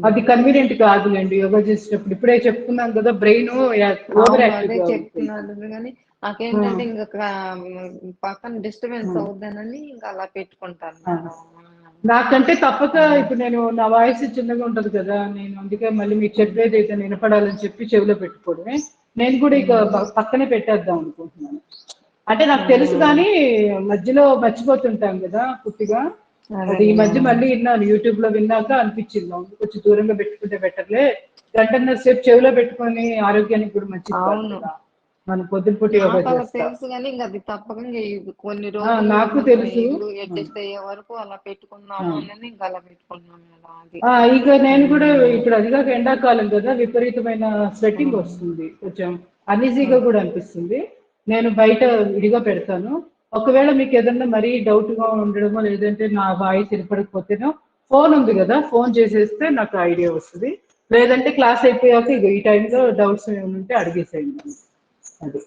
అది కన్వీనియంట్ కాదులేండి యోగా చేసేటప్పుడు. ఇప్పుడే చెప్పుకున్నాం కదా, బ్రెయిన్ ఓవర్ యాక్టివ్ అదే గా ఉంటుంది. చెప్తున్నాను కానీ నాకేంటంటే ఇంకా పక్కన డిస్టర్బెన్స్ అవుతుందని ఇంకా అలా పెట్టుకుంటాను మేడం. నాకంటే తప్పక ఇప్పుడు నేను నా వాయిస్ చిన్నగా ఉంటది కదా, నేను అందుకే మళ్ళీ మీరు చెప్పేది అయితే వినపడాలని చెప్పి చెవిలో పెట్టుకోవడమే. నేను కూడా ఇక పక్కనే పెట్టేద్దాం అనుకుంటున్నాను. అంటే నాకు తెలుసు కానీ మధ్యలో మర్చిపోతుంటాం కదా పూర్తిగా. అది ఈ మధ్య మళ్ళీ విన్నాను, యూట్యూబ్ లో విన్నాక అనిపించింది కొంచెం దూరంగా పెట్టుకుంటే బెటర్లే. గంటన్నర సేపు చెవిలో పెట్టుకొని ఆరోగ్యానికి కూడా మంచిది కాదు కదా. మనం పొద్దున యోగా చేస్తాం. తెలుసు కానీ ఇంకా అది తప్పకుండా కొన్ని రోజులు నాకు తెలుసు. అడ్జస్ట్ అయ్యే వరకు అలా పెట్టుకున్నాము అని ఇంకా అలా పెట్టుకున్నాం కదా. ఇక నేను కూడా ఇప్పుడు అదిగాక ఎండాకాలం కదా, విపరీతమైన స్వెట్టింగ్ వస్తుంది, కొంచెం అన్ఈజీగా కూడా అనిపిస్తుంది. నేను బయట విడిగా పెడతాను. ఒకవేళ మీకు ఏదన్నా మరీ డౌట్ గా ఉండడమో లేదంటే నా వాయిస్ వినపడకపోతేనో ఫోన్ ఉంది కదా, ఫోన్ చేసేస్తే నాకు ఐడియా వస్తుంది. లేదంటే క్లాస్ అయిపోయాక ఇక ఈ టైంలో డౌట్స్ ఏమైనా ఉంటే అడిగేసేయండి. అది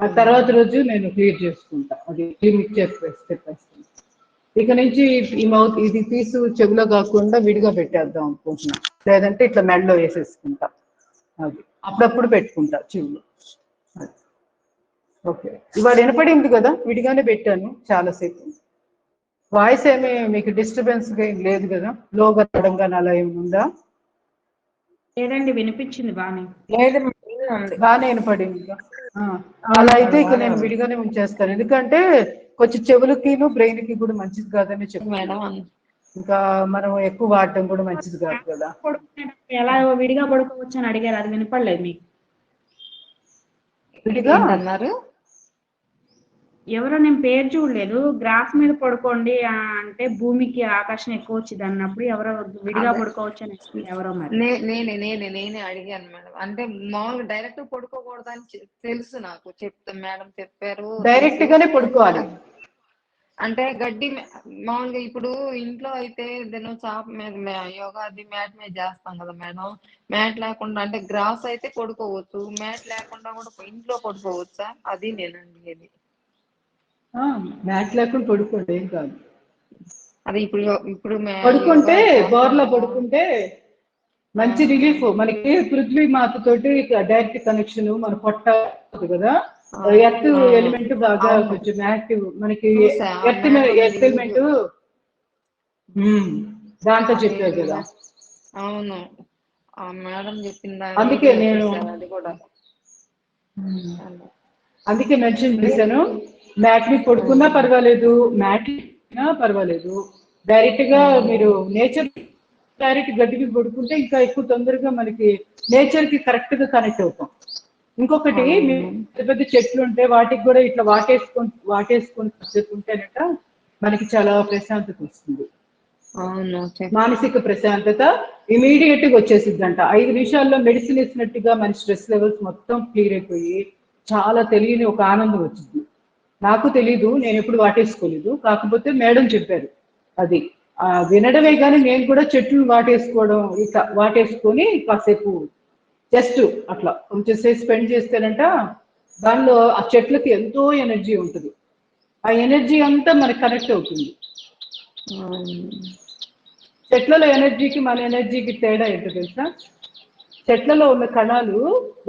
ఆ తర్వాత రోజు నేను క్లియర్ చేసుకుంటా. అది క్లినిక్ చెప్పేస్తాను. ఇక నుంచి ఈ మౌత్ ఇది తీసు చెవిలో కాకుండా విడిగా పెట్టేద్దాం అనుకుంటున్నా. లేదంటే ఇట్లా మెడలో వేసేసుకుంటా. అది అప్పుడప్పుడు పెట్టుకుంటా చెవిలో. ఓకే, ఇవాళ వినపడింది కదా, విడిగానే పెట్టాను చాలాసేపు. వాయిస్ ఏమి మీకు డిస్టర్బెన్స్ గా ఏం లేదు కదా, లోగా రావడం కానీ అలా ఏమి ఉందా? లేదండి, వినిపించింది బానే. లేదు, బాగానే వినపడింది. అలా అయితే ఇక నేను విడిగానే ఉంచేస్తాను, ఎందుకంటే కొంచెం చెవులకిను బ్రెయిన్ కి కూడా మంచిది కాదని చెప్తాను. ఇంకా మనం ఎక్కువ వాడటం కూడా మంచిది కాదు కదా. ఎలా విడిగా పడుకోవచ్చు అని అడిగారు, అది వినపడలేదు మీకు? విడిగా అన్నారు ఎవరో, నేను పేరు చూడలేదు. గ్రాస్ మీద పడుకోండి అంటే భూమికి ఆకర్షణ ఎక్కువ వచ్చింది అన్నప్పుడు ఎవరో విడిగా పడుకోవచ్చు అని ఎవరో మరి. నేనే అడిగాను మేడం. అంటే మామూలుగా డైరెక్ట్ పడుకోకూడదని తెలుసు నాకు, మేడం చెప్పారు. డైరెక్ట్ గానే పడుకోవాలి. అంటే గడ్డి మామూలుగా ఇప్పుడు ఇంట్లో అయితే చాప మీద యోగా అది మ్యాట్ మీద చేస్తాం కదా మేడం. మ్యాట్ లేకుండా అంటే గ్రాస్ అయితే పడుకోవచ్చు, మ్యాట్ లేకుండా కూడా ఇంట్లో పడుకోవచ్చా? అది నేను అడిగేది. మ్యాట్ లేకుండా పడుకోండి, ఏం కాదు. అది ఇప్పుడు పడుకుంటే బోర్లో పడుకుంటే మంచి రిలీఫ్. మనకి పృథ్వీ మాతతోటి డైరెక్ట్ కనెక్షన్, మన పొట్ట కదా, ఎర్త్ ఎలిమెంట్ బాగా కొంచెం యాక్టివ్. మనకి ఎర్త్ ఎలిమెంట్ దాంట్లో చెప్పారు కదా. అవును, మేడం చెప్పిందా, అందుకే నేను అది కూడా అందుకే మెన్షన్ చేశాను. మ్యాట్ ని పడుకున్నా పర్వాలేదు, మ్యాట్ పర్వాలేదు. డైరెక్ట్ గా మీరు నేచర్ డైరెక్ట్ గడ్డి మీద పడుకుంటే ఇంకా ఎక్కువ తొందరగా మనకి నేచర్ కి కరెక్ట్ గా కనెక్ట్ అవుతాం. ఇంకొకటి, పెద్ద పెద్ద చెట్లు ఉంటే వాటికి కూడా ఇట్లా వాటేసుకొని చెప్పుకుంటేనట మనకి చాలా ప్రశాంతత వస్తుంది. మానసిక ప్రశాంతత ఇమీడియట్ గా వచ్చేసిద్దంట. 5 నిమిషాల్లో మెడిసిన్ ఇచ్చినట్టుగా మన స్ట్రెస్ లెవెల్స్ మొత్తం క్లియర్ అయిపోయి చాలా తెలియని ఒక ఆనందం వచ్చింది. నాకు తెలీదు, నేను ఎప్పుడు వాటేసుకోలేదు, కాకపోతే మేడం చెప్పారు. అది వినడమే కానీ నేను కూడా చెట్లు వాటేసుకోవడం, ఇట్లా వాటేసుకొని కాసేపు జస్ట్ అట్లా కొంచెం సేపు స్పెండ్ చేస్తేనంట దానిలో ఆ చెట్లకి ఎంతో ఎనర్జీ ఉంటుంది. ఆ ఎనర్జీ అంతా మనకి కనెక్ట్ అవుతుంది. చెట్లలో ఎనర్జీకి మన ఎనర్జీకి తేడా ఏంటో తెలుసా? చెట్లలో ఉన్న కణాలు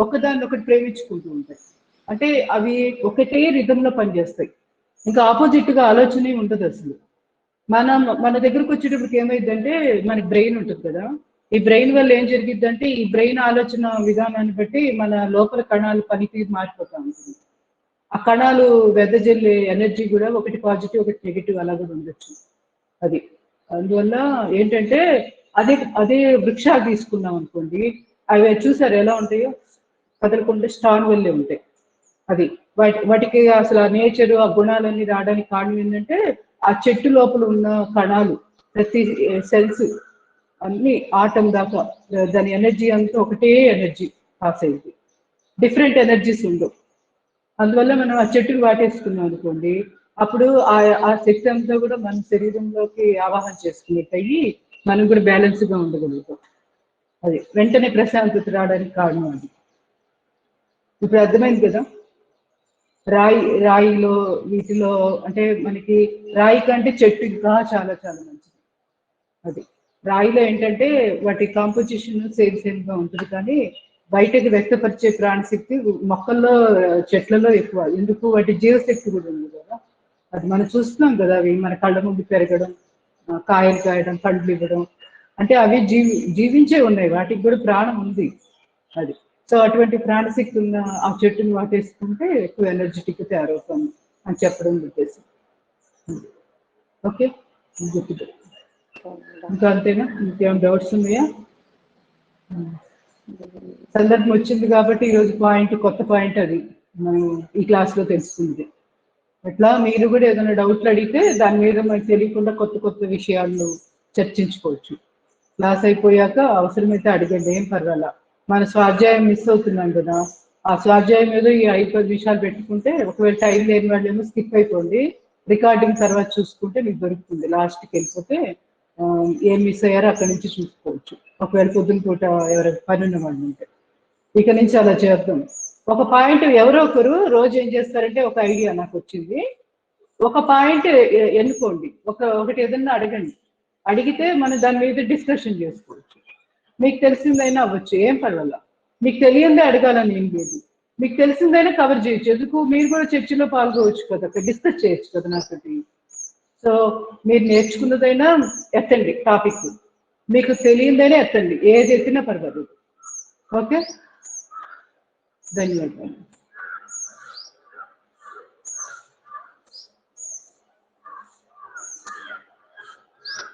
ఒకదాన్ని ఒకటి ప్రేమించుకుంటూ ఉంటాయి. అంటే అవి ఒకటే రిధంలో పనిచేస్తాయి. ఇంకా ఆపోజిట్ గా ఆలోచనే ఉండదు అసలు. మన దగ్గరకు వచ్చేటప్పటికి ఏమైందంటే మనకి బ్రెయిన్ ఉంటుంది కదా, ఈ బ్రెయిన్ వల్ల ఏం జరిగిద్దంటే ఈ బ్రెయిన్ ఆలోచన విధానాన్ని బట్టి మన లోపల కణాలు పనితీరు మారిపోతా ఉంటుంది. ఆ కణాలు వెదజల్లే ఎనర్జీ కూడా ఒకటి పాజిటివ్ ఒకటి నెగిటివ్ అలా కూడా ఉండొచ్చు. అది అందువల్ల ఏంటంటే అదే వృక్షాలు తీసుకున్నాం అనుకోండి, అవి చూసారు ఎలా ఉంటాయో, కదలకుండా స్టాన్ వల్లే ఉంటాయి. అది వాటికి అసలు ఆ నేచర్ ఆ గుణాలన్నీ రావడానికి కారణం ఏంటంటే ఆ చెట్టు లోపల ఉన్న కణాలు, ప్రతి సెల్స్ అన్ని ఆటం దాకా దాని ఎనర్జీ అంతా ఒకటే ఎనర్జీ పాస్ అయింది, డిఫరెంట్ ఎనర్జీస్ ఉండవు. అందువల్ల మనం ఆ చెట్టును వాటేసుకున్నాం అనుకోండి, అప్పుడు ఆ శక్తి అంతా కూడా మన శరీరంలోకి ఆవాహన చేసుకున్నట్టు అయ్యి మనం కూడా బ్యాలెన్స్గా ఉండగలుగుతాం. అది వెంటనే ప్రశాంతత రావడానికి కారణం అది. ఇప్పుడు అర్థమైంది కదా. రాయిలో వీటిలో అంటే మనకి రాయి కంటే చెట్టు ఇంకా చాలా చాలా మంచిది. అది రాయిలో ఏంటంటే వాటి కాంపోజిషన్ సేమ్ గా ఉంటుంది, కానీ బయటకు వ్యక్తపరిచే ప్రాణశక్తి మొక్కల్లో చెట్లలో ఎక్కువ. ఎందుకు? వాటి జీవశక్తి కూడా ఉంది కదా. అది మనం చూస్తున్నాం కదా, అవి మన కళ్ళ ముందు పెరగడం, కాయలు కాయడం, పండ్లు ఇవ్వడం, అంటే అవి జీవించే ఉన్నాయి, వాటికి కూడా ప్రాణం ఉంది. అది సో అటువంటి ప్రాణశక్తి ఉన్న ఆ చెట్టుని వాటేసుకుంటే ఎక్కువ ఎనర్జెటిక్ తయారవుతాం అని చెప్పడం ఉద్దేశం. ఓకే, గుర్తు. ఇంకా అంతేనా? ఇంకేమైనా డౌట్స్ ఉన్నాయా? సందర్భం వచ్చింది కాబట్టి ఈరోజు కొత్త పాయింట్ అది మనం ఈ క్లాస్లో తెలుసుకుంది. అట్లా మీరు కూడా ఏదైనా డౌట్లు అడిగితే దాని మీద మనకు తెలియకుండా కొత్త కొత్త విషయాలు చర్చించుకోవచ్చు. క్లాస్ అయిపోయాక అవసరమైతే అడగండి, ఏం పర్వాలా. మన స్వాధ్యాయం మిస్ అవుతున్నాం కదా, ఆ స్వాధ్యాయం మీద ఈ 5-10 నిమిషాలు పెట్టుకుంటే, ఒకవేళ టైం లేని వాళ్ళు ఏమో స్కిప్ అయిపోండి, రికార్డింగ్ తర్వాత చూసుకుంటే మీకు దొరుకుతుంది. లాస్ట్కి వెళ్ళిపోతే ఏం మిస్ అయ్యారో అక్కడి నుంచి చూసుకోవచ్చు, ఒకవేళ పొద్దున పూట ఎవరైనా పని ఉన్న వాళ్ళు ఉంటే. ఇక నుంచి అలా చేద్దాం. ఒక పాయింట్ ఎవరో ఒకరు రోజు ఏం చేస్తారంటే, ఒక ఐడియా నాకు వచ్చింది, ఒక పాయింట్ ఎన్నుకోండి, ఒకటి ఏదన్నా అడగండి, అడిగితే మనం దాని మీద డిస్కషన్ చేసుకోవచ్చు. మీకు తెలిసిందైనా అవ్వచ్చు, ఏం పర్వాలా. మీకు తెలియందే అడగాలని ఏం లేదు, మీకు తెలిసిందైనా కవర్ చేయొచ్చు. ఎందుకు? మీరు కూడా చర్చలో పాల్గొవచ్చు కదా, డిస్కస్ చేయొచ్చు కదా నాతోటి. సో మీరు నేర్చుకున్నదైనా ఎత్తండి టాపిక్, మీకు తెలియందైనా ఎత్తండి, ఏది ఎత్తినా పర్వాలేదు. ఓకే, ధన్యవాదాలు.